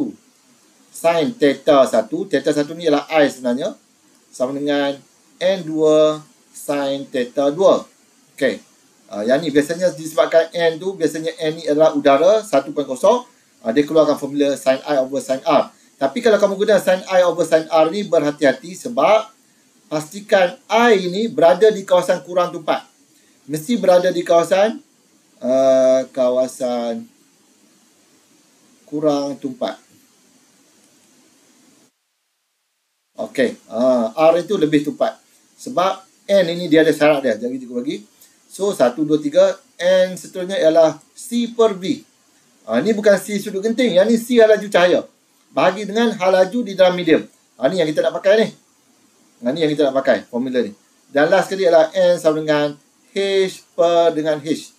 sin theta 1. Theta 1 ni ialah I sebenarnya. Sama dengan N2 sin theta 2. Okey. Yang ni biasanya disebabkan N tu, biasanya N ni adalah udara 1.0. Dia keluarkan formula sin I over sin R. Tapi kalau kamu guna sin I over sin R ni, berhati-hati sebab pastikan I ni berada di kawasan kurang tumpat. Mesti berada di kawasan kurang tumpat. Okey, R itu lebih tumpat. Sebab N ini dia ada syarat dia. Jadi kita bagi. So, 1, 2, 3. N seterusnya ialah C per V. Ini bukan C sudut genting. Yang ni C hal laju cahaya. Bahagi dengan hal laju di dalam medium. Ini yang kita nak pakai ni. Ini yang kita nak pakai. Formula ni. Dan last sekali ialah N sama dengan H per dengan H.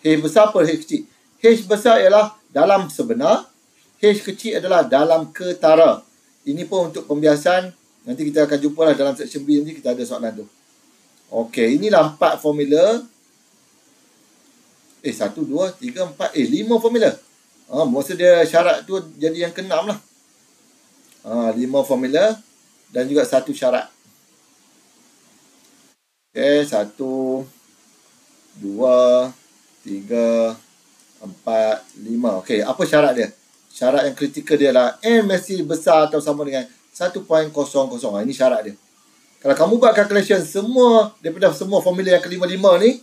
H besar per H kecil. H besar ialah dalam sebenar. H kecil adalah dalam ketara. Ini pun untuk pembiasan. Nanti kita akan jumpa lah dalam section B nanti kita ada soalan tu. Okey, inilah 4 formula. 1, 2, 3, 4. 5 formula. Maksud dia syarat tu jadi yang ke-6 lah. 5 formula. Dan juga 1 syarat. Okey, 1, 2, 3, 4, 5. Okey, apa syarat dia? Syarat yang kritikal dia lah N mesti besar atau sama dengan 1.00. Ini syarat dia. Kalau kamu buat calculation semua daripada semua formula yang ke-5 ni,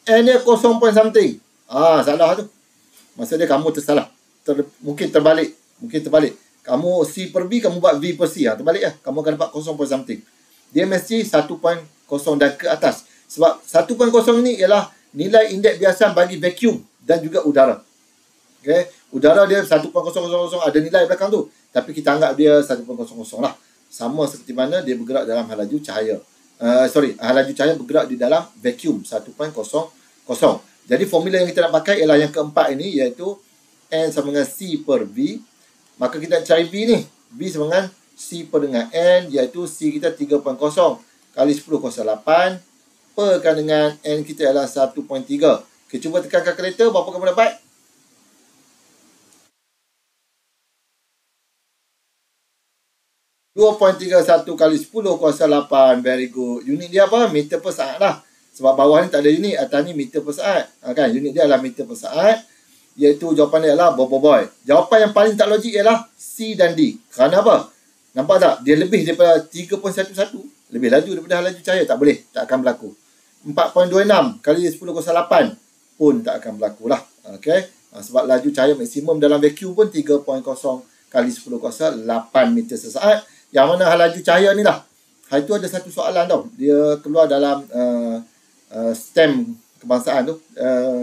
N dia 0 point something. Salah tu. Maksudnya kamu tersalah. Mungkin terbalik. Kamu C per V, kamu buat V per C. Terbalik lah. Kamu akan dapat 0 point something. Dia mesti 1.0 dan ke atas. Sebab 1.0 ni ialah nilai indeks biasa bagi vacuum dan juga udara. Okay. Udara dia 1.000 ada nilai belakang tu. Tapi kita anggap dia 1.00 lah. Sama seperti mana dia bergerak dalam hal laju cahaya. Hal laju cahaya bergerak di dalam vacuum 1.00. Jadi formula yang kita nak pakai ialah yang keempat ini, iaitu N sama dengan C per V. Maka kita nak cari V ni. V sama dengan C per dengan N, iaitu C kita 3.0 kali 10 kuasa 8 perkan dengan N kita ialah 1.3. Okay, cuba tekan kalkulator, berapa kamu dapat? 2.31 kali 10 kuasa 8. Very good. Unit dia apa? Meter per saat lah. Sebab bawah ni tak ada unit. Atas ni meter per saat. Kan? Unit dia adalah meter per saat. Iaitu jawapan dia adalah boy. Jawapan yang paling tak logik ialah C dan D. Kerana apa? Nampak tak? Dia lebih daripada 3.11. Lebih laju daripada hal laju cahaya. Tak boleh. Tak akan berlaku. 4.26 kali 10 kuasa 8 pun tak akan berlaku lah. Okay? Sebab laju cahaya maksimum dalam vacuum pun 3.0 kali 10 kuasa 8 meter sesaat. Yang mana hal laju cahaya ni lah. Hari tu ada satu soalan tau. Dia keluar dalam STEM kebangsaan tu.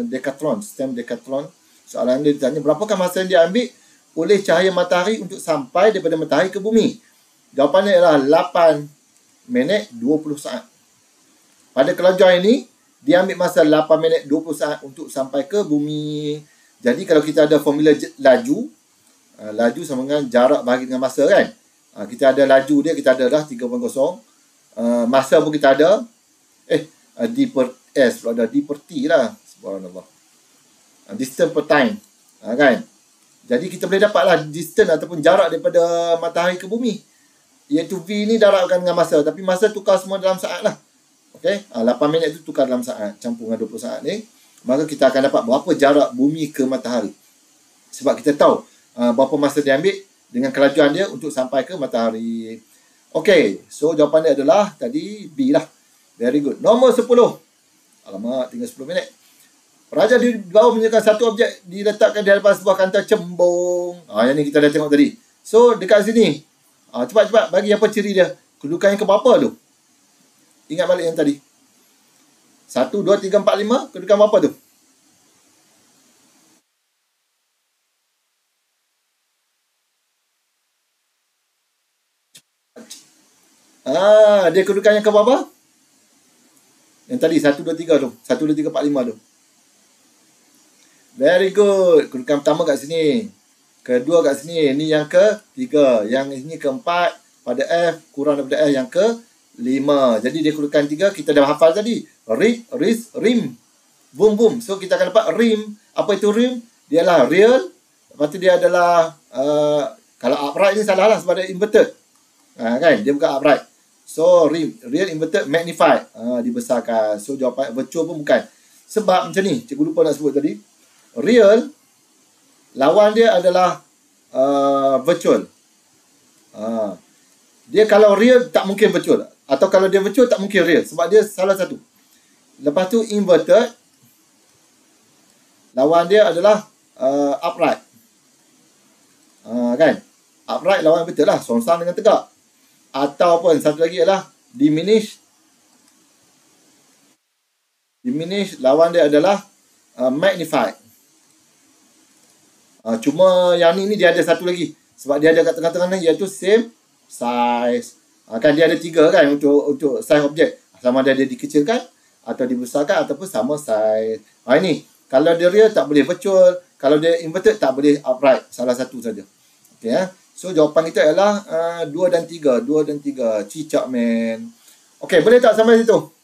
Decathlon. STEM Decathlon. Soalan dia ditanya, berapakah masa yang dia ambil oleh cahaya matahari untuk sampai daripada matahari ke bumi? Jawapannya ialah 8 minit 20 saat. Pada kelajuan ini, dia ambil masa 8 minit 20 saat untuk sampai ke bumi. Jadi kalau kita ada formula laju, laju sama dengan jarak bahagi dengan masa kan. Kita ada laju dia, kita ada dah 3.0. Masa pun kita ada. D per S pula ada. D per T lah. Subhanallah. Distance per time. Kan? Jadi kita boleh dapatlah distance ataupun jarak daripada matahari ke bumi. Iaitu V ni darabkan dengan masa. Tapi masa tukar semua dalam saat lah. Okay? 8 minit tu tukar dalam saat. Campur dengan 20 saat ni. Maka kita akan dapat berapa jarak bumi ke matahari. Sebab kita tahu berapa masa dia ambil dengan kelajuan dia untuk sampai ke matahari. Okay, so jawapan dia adalah tadi B lah. Very good. Nombor 10. Alamak, tinggal 10 minit. Raja di bawah menyediakan satu objek diletakkan di hadapan sebuah kaunter cembung. Yang ni kita dah tengok tadi. So, dekat sini. Cepat-cepat bagi apa ciri dia. Kedudukan yang ke berapa tu? Ingat balik yang tadi. 1, 2, 3, 4, 5. Kedudukan berapa tu? Dia kedudukan yang ke berapa? Yang tadi 1, 2, 3 tu. 1, 2, 3, 4, 5 tu. Very good. Kedudukan pertama kat sini. Kedua kat sini. Ini yang ke-3. Yang ini ke-4 pada F kurang daripada F yang ke-5. Jadi dia kedudukan 3. Kita dah hafal tadi. rim. Boom, boom. So, kita akan dapat rim. Apa itu rim? Dia adalah real. Lepas tu dia adalah, kalau upright ni salah lah sebab dia inverted. Kan? Dia bukan upright. So, rim. Real inverted magnified. Dibesarkan. So, jawapan virtual pun bukan. Sebab macam ni. Cikgu lupa nak sebut tadi. Real, lawan dia adalah virtual. Dia kalau real, tak mungkin virtual. Atau kalau dia virtual, tak mungkin real. Sebab dia salah satu. Lepas tu inverted, lawan dia adalah upright. Kan? Upright lawan betul lah. Songsang dengan tegak. Ataupun satu lagi adalah diminish. Diminish lawan dia adalah magnified. Cuma yang ni dia ada satu lagi. Sebab dia ada kat tengah-tengah ni, iaitu same size. Kan dia ada 3 kan untuk size objek. Sama ada dia dikecilkan atau dibesarkan ataupun sama size. Ini kalau dia real tak boleh virtual, kalau dia inverted tak boleh upright. Salah satu saja. Okey ya. So jawapan kita ialah 2 dan 3. 2 dan 3. Cicak man. Okey, boleh tak sampai situ?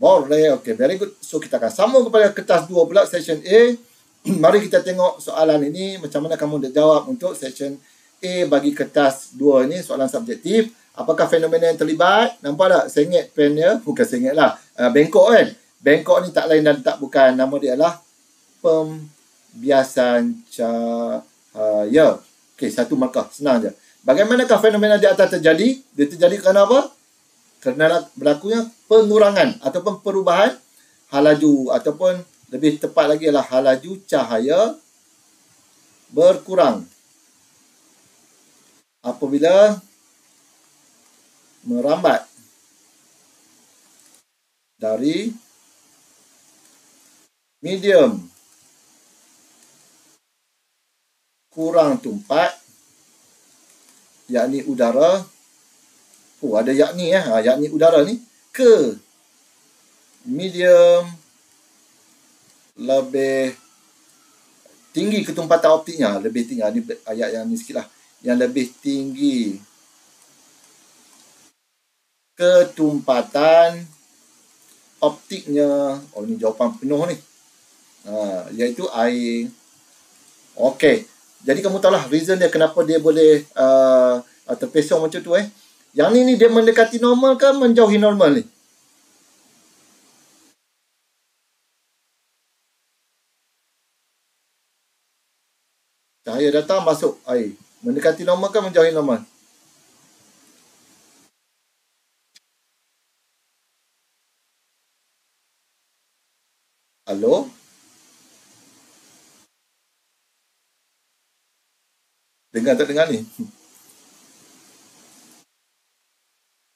Boleh. Okey, very good. So kita akan sambung kepada kertas 2 pula, section A. Mari kita tengok soalan ini macam mana kamu nak jawab untuk section A bagi kertas 2 ini, soalan subjektif. Apakah fenomena yang terlibat? Nampak tak sengit pen dia? Bukan sengit lah. Bengkok kan? Bengkok ni tak lain dan tak bukan. Nama dia adalah pembiasan cahaya. Okey, 1 markah. Senang je. Bagaimanakah fenomena di atas terjadi? Dia terjadi kerana apa? Kerana berlakunya pengurangan ataupun perubahan halaju. Ataupun lebih tepat lagi adalah halaju cahaya berkurang apabila merambat dari medium kurang tumpat, yakni udara. Ada yakni ya, yakni udara ni, ke medium lebih tinggi ketumpatan optiknya. Lebih tinggi, ni ayat yang ni sikit lah. Yang lebih tinggi ketumpatan optiknya. Oh, ni jawapan penuh ni. Iaitu air. Okey. Jadi kamu tahulah reason dia kenapa dia boleh terpesong macam tu Yang ni dia mendekati normal ke menjauhi normal ni? Cahaya datang masuk air. Mendekati normal ke menjauhi normal? Halo? Dengar tak dengar ni?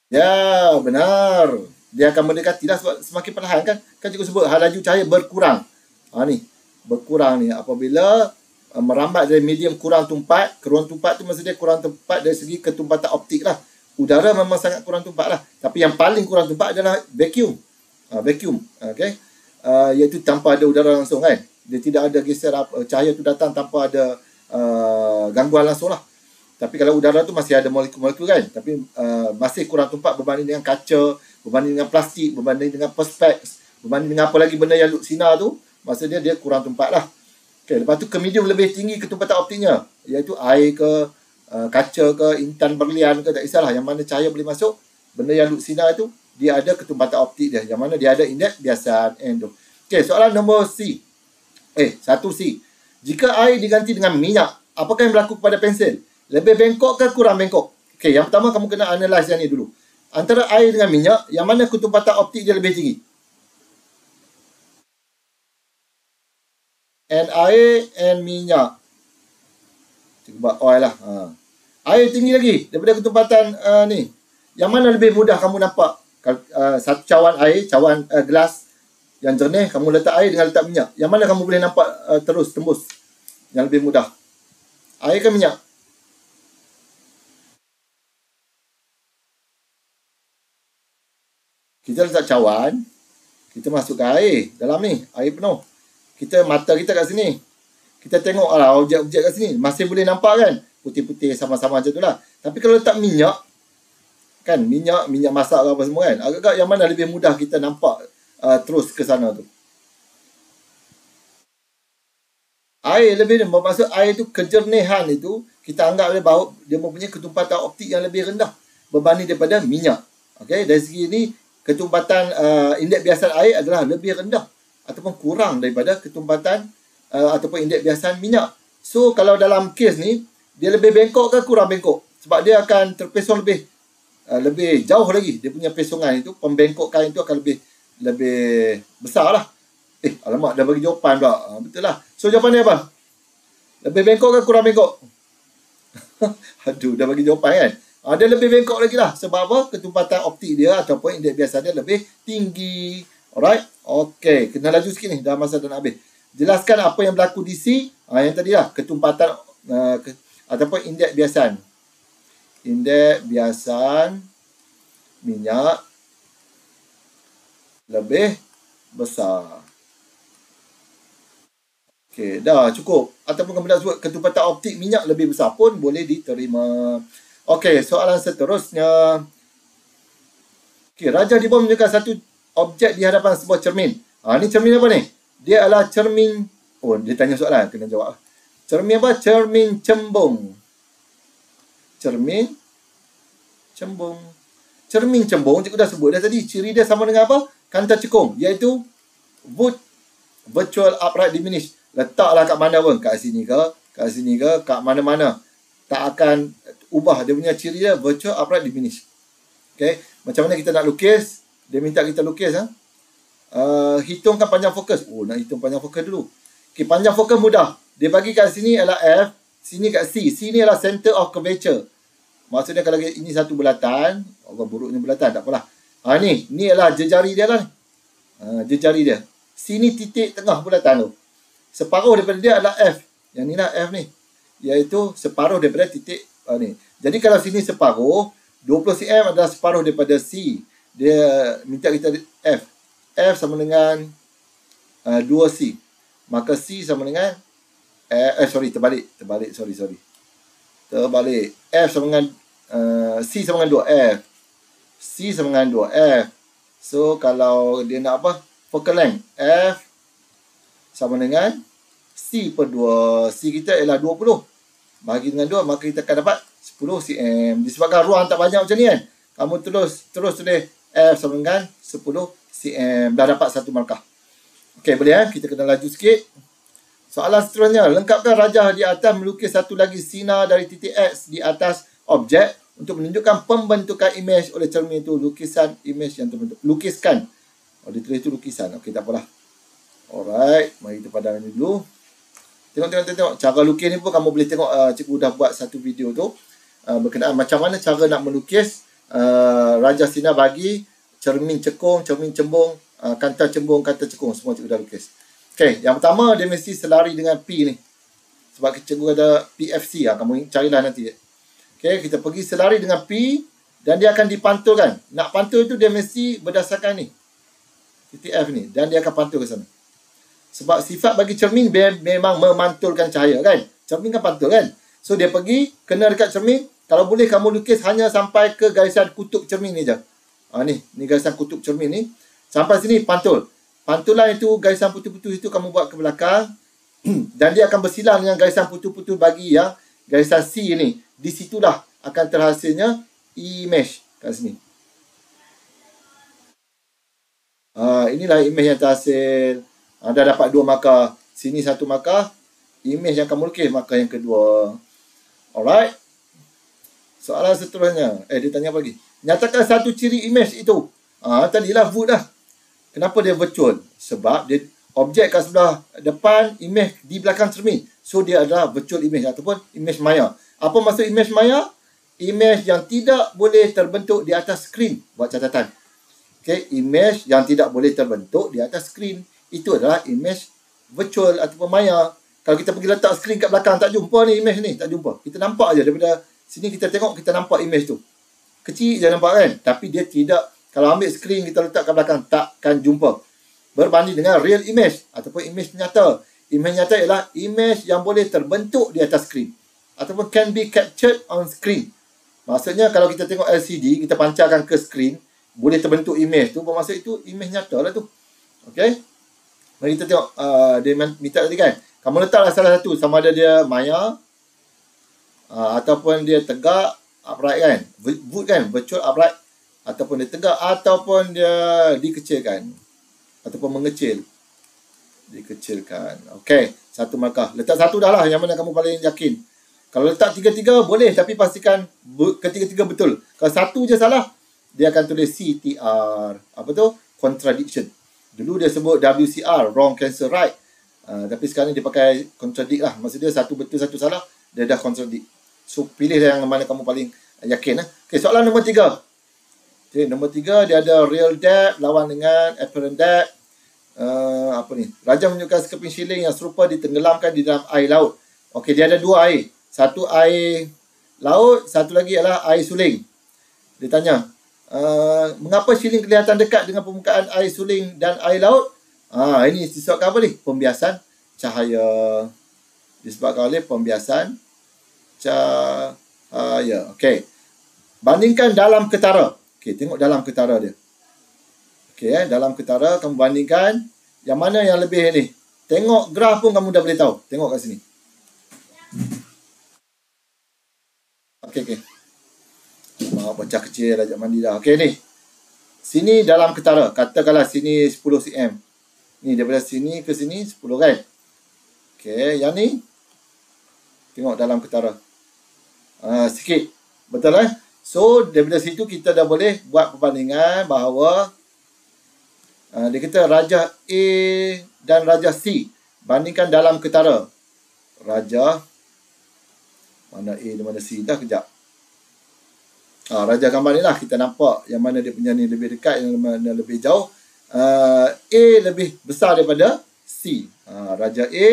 Ya, benar. Dia akan mendekati dah sebab semakin perlahan kan. Kan cikgu sebut halaju cahaya berkurang. Ni, berkurang ni apabila merambat dari medium kurang tumpat. Kurang tumpat tu maksudnya kurang tumpat dari segi ketumpatan optik lah. Udara memang sangat kurang tumpat lah. Tapi yang paling kurang tumpat adalah vacuum. Vacuum. Okay. Iaitu tanpa ada udara langsung kan. Dia tidak ada geser cahaya tu datang tanpa ada gangguan langsung lah. Tapi kalau udara tu masih ada molekul-molekul kan. Tapi masih kurang tumpat berbanding dengan kaca, berbanding dengan plastik, berbanding dengan perspex, berbanding dengan apa lagi benda yang sinar tu. Maksudnya dia kurang tumpat lah. Okay, lepas tu ke medium lebih tinggi ketumpatan optiknya. Iaitu air ke, kaca ke, intan berlian ke, tak kisahlah. Yang mana cahaya boleh masuk, benda yang sinar tu, dia ada ketumpatan optik dia. Yang mana dia ada indeks biasaan N tu. Okay, soalan nombor C. 1C. Jika air diganti dengan minyak, apakah yang berlaku pada pensil? Lebih bengkok ke kurang bengkok? Okey, yang pertama kamu kena analyse yang ni dulu. Antara air dengan minyak, yang mana ketumpatan optik dia lebih tinggi? And air and minyak. Cikgu buat oil lah. Air tinggi lagi daripada ketumpatan ni. Yang mana lebih mudah kamu nampak? Satu cawan air, cawan gelas yang jernih, kamu letak air dengan letak minyak. Yang mana kamu boleh nampak terus tembus? Yang lebih mudah. Air ke minyak? Kita letak cawan, kita masukkan air dalam ni, air penuh. Mata kita kat sini. Kita tengok objek-objek kat sini. Masih boleh nampak kan? Putih-putih sama-sama macam tu lah. Tapi kalau letak minyak, kan, minyak masak apa semua kan. Agak-agak yang mana lebih mudah kita nampak terus ke sana tu? Air lebih, bermaksud air tu kejernihan itu kita anggap bahawa dia mempunyai ketumpatan optik yang lebih rendah berbanding daripada minyak. Okey, dari segi ini ketumpatan indeks biasan air adalah lebih rendah ataupun kurang daripada ketumpatan ataupun indeks biasan minyak. So kalau dalam kes ni dia lebih bengkok ke kurang bengkok? Sebab dia akan terpesong lebih jauh lagi. Dia punya pesongan itu, pembengkokan itu akan lebih besar lah. Alamak, dah bagi jawapan pula. Betul lah. So jawapan dia apa? Lebih bengkok ke kurang bengkok? Aduh, dah bagi jawapan kan? Dia lebih bengkok lagi lah. Sebab apa? Ketumpatan optik dia ataupun indeks biasa dia lebih tinggi. Alright? Okay, kena laju sikit ni. Dah masa dah nak habis. Jelaskan apa yang berlaku di C. Yang tadi lah. Ketumpatan ataupun indeks biasan. Indeks biasan minyak lebih besar. Okey, dah cukup. Ataupun kemudian sebut ketumpatan optik minyak lebih besar pun boleh diterima. Okey, soalan seterusnya. Okey, Raja di bawah menunjukkan satu objek di hadapan sebuah cermin. Ni cermin apa ni? Dia adalah cermin. Oh, dia tanya soalan, kena jawab. Cermin apa? Cermin cembung. Cermin cembung. Cermin cembung, cikgu dah sebut dah tadi. Ciri dia sama dengan apa? Kanta cekung, iaitu virtual upright diminished. Letaklah kat mana pun, kat sini ke, kat mana-mana, tak akan ubah. Dia punya ciri dia virtual upright diminished. Okay, macam mana kita nak lukis? Dia minta kita lukis. Hitungkan panjang fokus. Nak hitung panjang fokus dulu. Okay, panjang fokus mudah. Dia bagi kat sini adalah F, sini kat C. C ni adalah center of curvature. Maksudnya kalau ini satu bulatan, buruknya bulatan, tak apalah. Ni adalah jejari dia lah. Jejari dia. Sini titik tengah bulatan tu. Separuh daripada dia adalah F. Yang ni lah F ni. Iaitu separuh daripada titik ni. Jadi kalau sini separuh, 20 cm adalah separuh daripada C. Dia minta kita F. F sama dengan 2C. Maka C sama dengan terbalik. Terbalik. F sama dengan C sama dengan 2F. C sama dengan 2F. So kalau dia nak apa? Focal length F sama dengan C per 2. C kita ialah 20. Bahagi dengan 2, maka kita akan dapat 10 cm. Disebabkan ruang tak banyak macam ni kan, kamu terus tulis F sama dengan 10 cm. Dah dapat satu markah. Okey, boleh kita kena laju sikit. Soalan seterusnya, lengkapkan rajah di atas melukis satu lagi sinar dari titik X di atas objek untuk menunjukkan pembentukan imej oleh cermin itu. Lukisan imej yang terbentuk. Lukiskan. Dia tulis itu lukisan. Okey, tak apalah. Alright, mari kita padam ini dulu. Tengok. Cara lukis ni pun kamu boleh tengok. Cikgu dah buat satu video tu berkenaan macam mana cara nak melukis rajah sinar bagi cermin cekung, cermin cembung, kanta cembung, kanta cekung. Semua cikgu dah lukis. Okey, yang pertama dia mesti selari dengan P ni. Sebab cikgu ada PFC. Kamu carilah nanti. Okey, kita pergi selari dengan P dan dia akan dipantulkan. Nak pantul tu dia mesti berdasarkan ni. Titik F ni. Dan dia akan pantul ke sana. Sebab sifat bagi cermin memang memantulkan cahaya kan. Cermin kan pantul kan. So dia pergi, kena dekat cermin. Kalau boleh kamu lukis hanya sampai ke garisan kutub cermin ni je. Ni garisan kutub cermin ni. Sampai sini pantul. Pantulan itu garisan putus-putus itu kamu buat ke belakang. Dan dia akan bersilang dengan garisan putus-putus bagi yang garisan C ni. Di situlah akan terhasilnya imej kat sini. Inilah imej yang terhasil. Dah dapat 2 markah. Sini 1 markah. Imej yang kamu lukis markah yang kedua. Alright. Soalan seterusnya. Dia tanya apa lagi? Nyatakan satu ciri imej itu. Tadilah wood dah. Kenapa dia virtual? Sebab dia objek kat sebelah depan, imej di belakang cermin. So dia adalah virtual image ataupun imej maya. Apa maksud imej maya? Imej yang tidak boleh terbentuk di atas skrin. Buat catatan. Okay, imej yang tidak boleh terbentuk di atas skrin. Itu adalah imej virtual ataupun maya. Kalau kita pergi letak skrin kat belakang, tak jumpa ni imej ni. Tak jumpa. Kita nampak aja daripada sini kita tengok, kita nampak imej tu. Kecil je nampak kan? Tapi dia tidak. Kalau ambil skrin kita letak kat belakang, takkan jumpa. Berbanding dengan real image ataupun image nyata. Image nyata ialah image yang boleh terbentuk di atas skrin. Ataupun can be captured on screen. Maksudnya kalau kita tengok LCD, kita pancarkan ke skrin, boleh terbentuk imej tu, bermaksud itu imej nyata lah tu. Okey. Mari kita tengok dia minta tadi kan. Kamu letaklah salah satu, sama ada dia maya ataupun dia tegak, upright kan. Wood kan, virtual upright, ataupun dia tegak, ataupun dia dikecilkan ataupun mengecil. Dikecilkan. Okey, satu markah. Letak satu dah lah, yang mana kamu paling yakin. Kalau letak tiga-tiga boleh, tapi pastikan ketiga-tiga betul. Kalau satu je salah, dia akan tulis CTR. Apa tu? Contradiction. Dulu dia sebut WCR, wrong, cancel, right. Tapi sekarang dia pakai contradict lah. Maksud dia satu betul, satu salah, dia dah contradict. So, pilih yang mana kamu paling yakin. Okey, soalan nombor 3. Okay, nombor 3, dia ada real debt lawan dengan apparent debt. Apa ni? Raja menunjukkan sekeping shilling yang serupa ditenggelamkan di dalam air laut. Okey, dia ada dua air. Satu air laut, satu lagi adalah air suling. Dia tanya, mengapa shilling kelihatan dekat dengan permukaan air suling dan air laut? Ini disebabkan apa ni? Pembiasan cahaya. Disebabkan oleh pembiasan cahaya. Okey. Bandingkan dalam ketara. Okey, tengok dalam ketara dia. Okey, dalam ketara kamu bandingkan yang mana yang lebih ni. Tengok graf pun kamu dah boleh tahu. Tengok kat sini. Okey. Maaf, pecah kecil, ajak mandi dah. Okey ni. Sini dalam ketara. Katakanlah sini 10 cm. Ni daripada sini ke sini 10 kan. Okey, yang ni tengok dalam ketara. Sikit. Betul eh? So, daripada situ kita dah boleh buat perbandingan bahawa dia kata Raja A dan Raja C. Bandingkan dalam ketara. Raja mana A dan mana C dah, kejap. Raja gambar ni lah, kita nampak yang mana dia punya ni lebih dekat, yang mana lebih jauh. A lebih besar daripada C. Raja A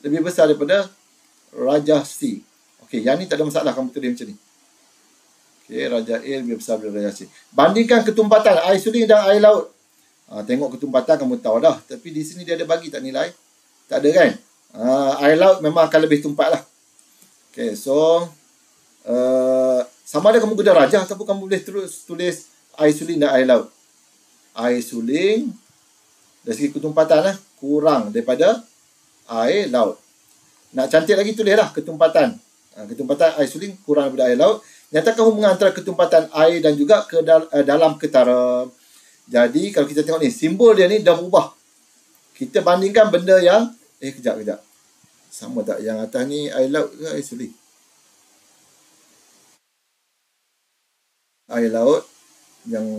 lebih besar daripada Raja C. Okey, yang ni tak ada masalah, kamu tulis macam ni. Okey, Raja A lebih besar daripada Raja C. Bandingkan ketumpatan air suling dan air laut. Tengok ketumpatan kamu tahu dah. Tapi di sini dia ada bagi tak nilai? Tak ada kan? Air laut memang akan lebih tumpat lah. Okay, so sama ada kamu guna raja ataupun kamu boleh terus tulis air suling dan air laut. Air suling dari segi ketumpatan kurang daripada air laut. Nak cantik lagi tulislah ketumpatan. Ketumpatan air suling kurang daripada air laut. Nyatakan hubungan antara ketumpatan air dan juga dalam ketara. Jadi kalau kita tengok ni, simbol dia ni dah berubah. Kita bandingkan benda yang kejap. Sama tak yang atas ni air laut ke air suling? Air laut, yang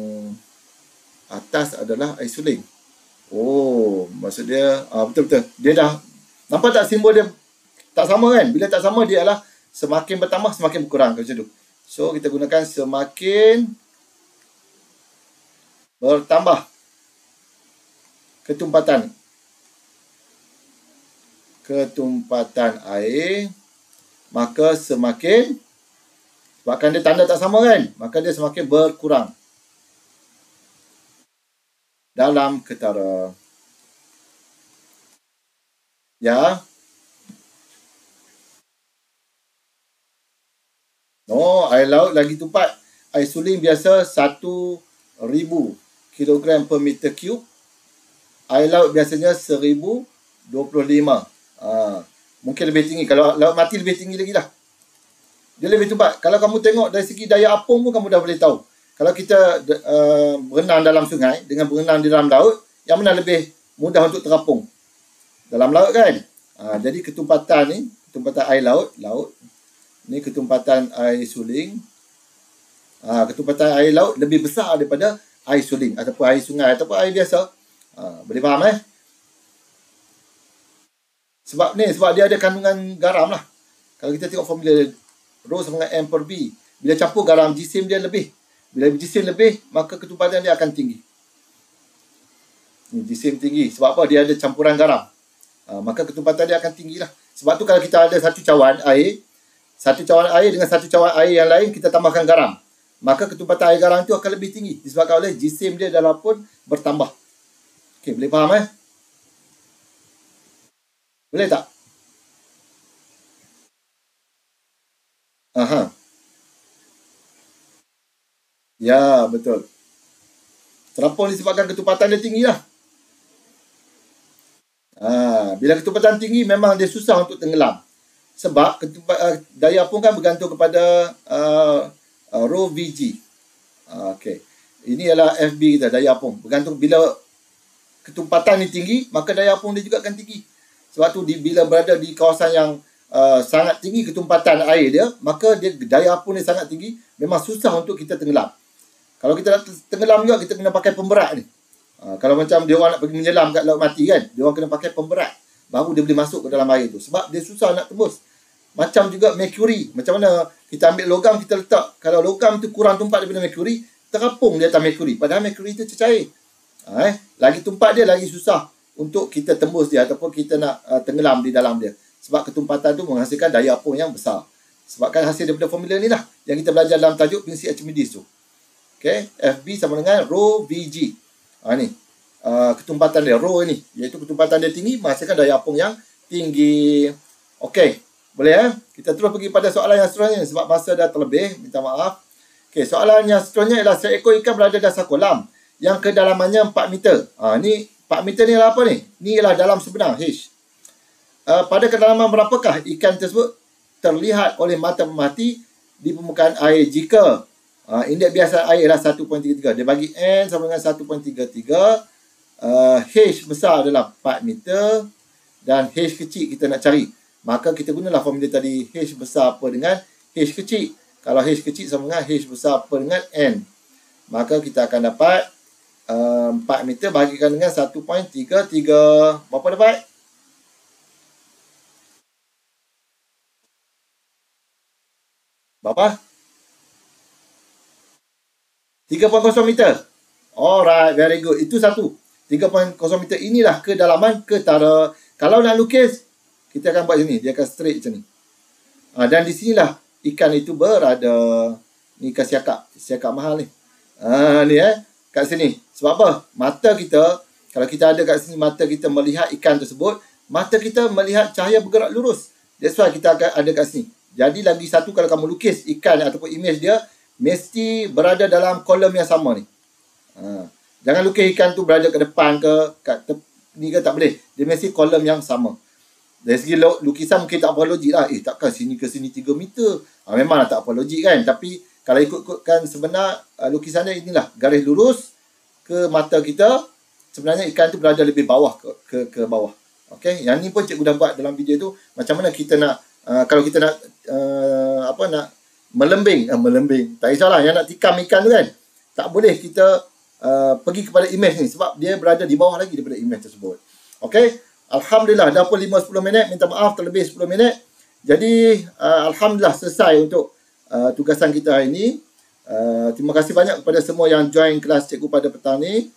atas adalah air suling. Oh, maksud dia betul-betul. Dia dah nampak tak simbol dia tak sama kan? Bila tak sama dia adalah semakin bertambah semakin berkurang macam tu. So kita gunakan semakin bertambah ketumpatan air, maka semakin, sebabkan dia tanda tak sama kan, maka dia semakin berkurang dalam ketara. Ya. Air laut lagi tumpat. Air suling biasa 1,000 kilogram per meter cube. Air laut biasanya 1,025. Mungkin lebih tinggi. Kalau laut mati lebih tinggi lagi lah. Dia lebih tumpat. Kalau kamu tengok dari segi daya apung pun kamu dah boleh tahu. Kalau kita berenang dalam sungai dengan berenang di dalam laut, yang mana lebih mudah untuk terapung? Dalam laut kan? Jadi ketumpatan ni, ketumpatan air laut. Ni ketumpatan air suling. Ketumpatan air laut lebih besar daripada air suling ataupun air sungai ataupun air biasa. Boleh faham Sebab dia ada kandungan garam lah. Kalau kita tengok formula rho sama dengan M per B, bila campur garam, jisim dia lebih. Bila jisim lebih, maka ketumpatan dia akan tinggi. Jisim tinggi. Sebab apa? Dia ada campuran garam. Maka ketumpatan dia akan tinggi lah. Sebab tu kalau kita ada satu cawan air dengan satu cawan air yang lain, kita tambahkan garam, maka ketumpatan air garam itu akan lebih tinggi. Disebabkan oleh jisim dia dalam pun bertambah. Okey, boleh faham Boleh tak? Ya, betul. Terapung disebabkan ketumpatan dia tinggi lah. Bila ketumpatan tinggi memang dia susah untuk tenggelam. Sebab daya apung kan bergantung kepada rho Vg. Okey. Ini ialah FB kita, daya apung. Bergantung bila ketumpatan ni tinggi, maka daya apung dia juga akan tinggi. Sebab tu bila berada di kawasan yang sangat tinggi ketumpatan air dia, maka daya apung dia sangat tinggi, memang susah untuk kita tenggelam. Kalau kita nak tenggelam juga, kita kena pakai pemberat ni. Kalau macam dia orang nak pergi menyelam kat laut mati kan, dia orang kena pakai pemberat. Baru dia boleh masuk ke dalam air tu. Sebab dia susah nak tembus. Macam juga mercury. Macam mana kita ambil logam, kita letak. Kalau logam tu kurang tumpat daripada mercury, terapung di atas mercury. Padahal mercury tu cecair. Lagi tumpat dia, lagi susah untuk kita tembus dia ataupun kita nak tenggelam di dalam dia. Sebab ketumpatan tu menghasilkan daya apung yang besar. Sebabkan hasil daripada formula ni lah yang kita belajar dalam tajuk prinsip Archimedes tu. Okay, FB sama dengan rho Vg. Ni ketumpatan dia, rho ni, iaitu ketumpatan dia tinggi menghasilkan daya apung yang tinggi. Okey, boleh kita terus pergi pada soalan yang seterusnya sebab masa dah terlebih, minta maaf. Okey, soalan yang seterusnya ialah seekor ikan berada di dasar kolam yang kedalamannya 4 meter. Ni 4 meter ni ialah apa ni? Ni ialah dalam sebenar H. Pada kedalaman berapakah ikan tersebut terlihat oleh mata pemerhati di permukaan air jika indeks biasa air adalah 1.33. Dia bagi N sama dengan 1.33. H besar adalah 4 meter dan H kecil kita nak cari. Maka kita gunalah formula tadi. H besar apa dengan H kecil. Kalau H kecil sama dengan H besar apa dengan N. Maka kita akan dapat 4 meter bahagikan dengan 1.33. Berapa dapat? Berapa? 3.0 meter. Alright, very good. Itu satu. 3.0 meter inilah kedalaman ketara. Kalau nak lukis, kita akan buat macam ni. Dia akan straight macam ni. Dan di sinilah ikan itu berada. Ni ikan siakap. Siakap mahal ni. Ni kat sini. Sebab apa? Mata kita, kalau kita ada kat sini, mata kita melihat ikan tersebut, mata kita melihat cahaya bergerak lurus. That's why kita akan ada kat sini. Jadi lagi satu, kalau kamu lukis ikan ataupun image dia, mesti berada dalam kolom yang sama ni. Jangan lukis ikan tu berada ke depan ke, kat ni ke, tak boleh. Dia mesti kolom yang sama. Dari segi lukisan mungkin tak apa logik lah. Takkan sini ke sini 3 meter. Memanglah tak apa logik kan. Tapi kalau ikutkan sebenar lukisan dia inilah. Garis lurus ke mata kita. Sebenarnya ikan tu berada lebih bawah ke bawah. Okay. Yang ni pun cikgu dah buat dalam video tu. Macam mana kita nak, kalau kita nak, nak melembing. Tak kisahlah yang nak tikam ikan tu kan. Tak boleh kita pergi kepada image ni. Sebab dia berada di bawah lagi daripada image tersebut. Okay. Alhamdulillah dah pun 5-10 minit. Minta maaf terlebih 10 minit. Jadi Alhamdulillah selesai untuk tugasan kita hari ini. Terima kasih banyak kepada semua yang join kelas cikgu pada petang ni.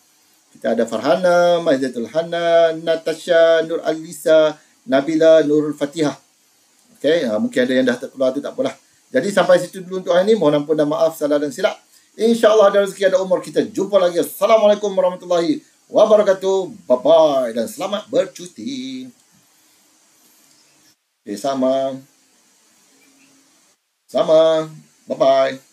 Kita ada Farhana, Maizatul Hana, Natasha, Nur Alisa, Nabila, Nurul Fatihah. Okay, mungkin ada yang dah terkeluar tu, tak apalah. Jadi sampai situ dulu untuk hari ini. Mohon ampun dan maaf salah dan silap. InsyaAllah ada rezeki, ada umur, kita jumpa lagi. Assalamualaikum warahmatullahi wabarakatuh. Bye-bye dan selamat bercuti. Okay, sama. Bye-bye.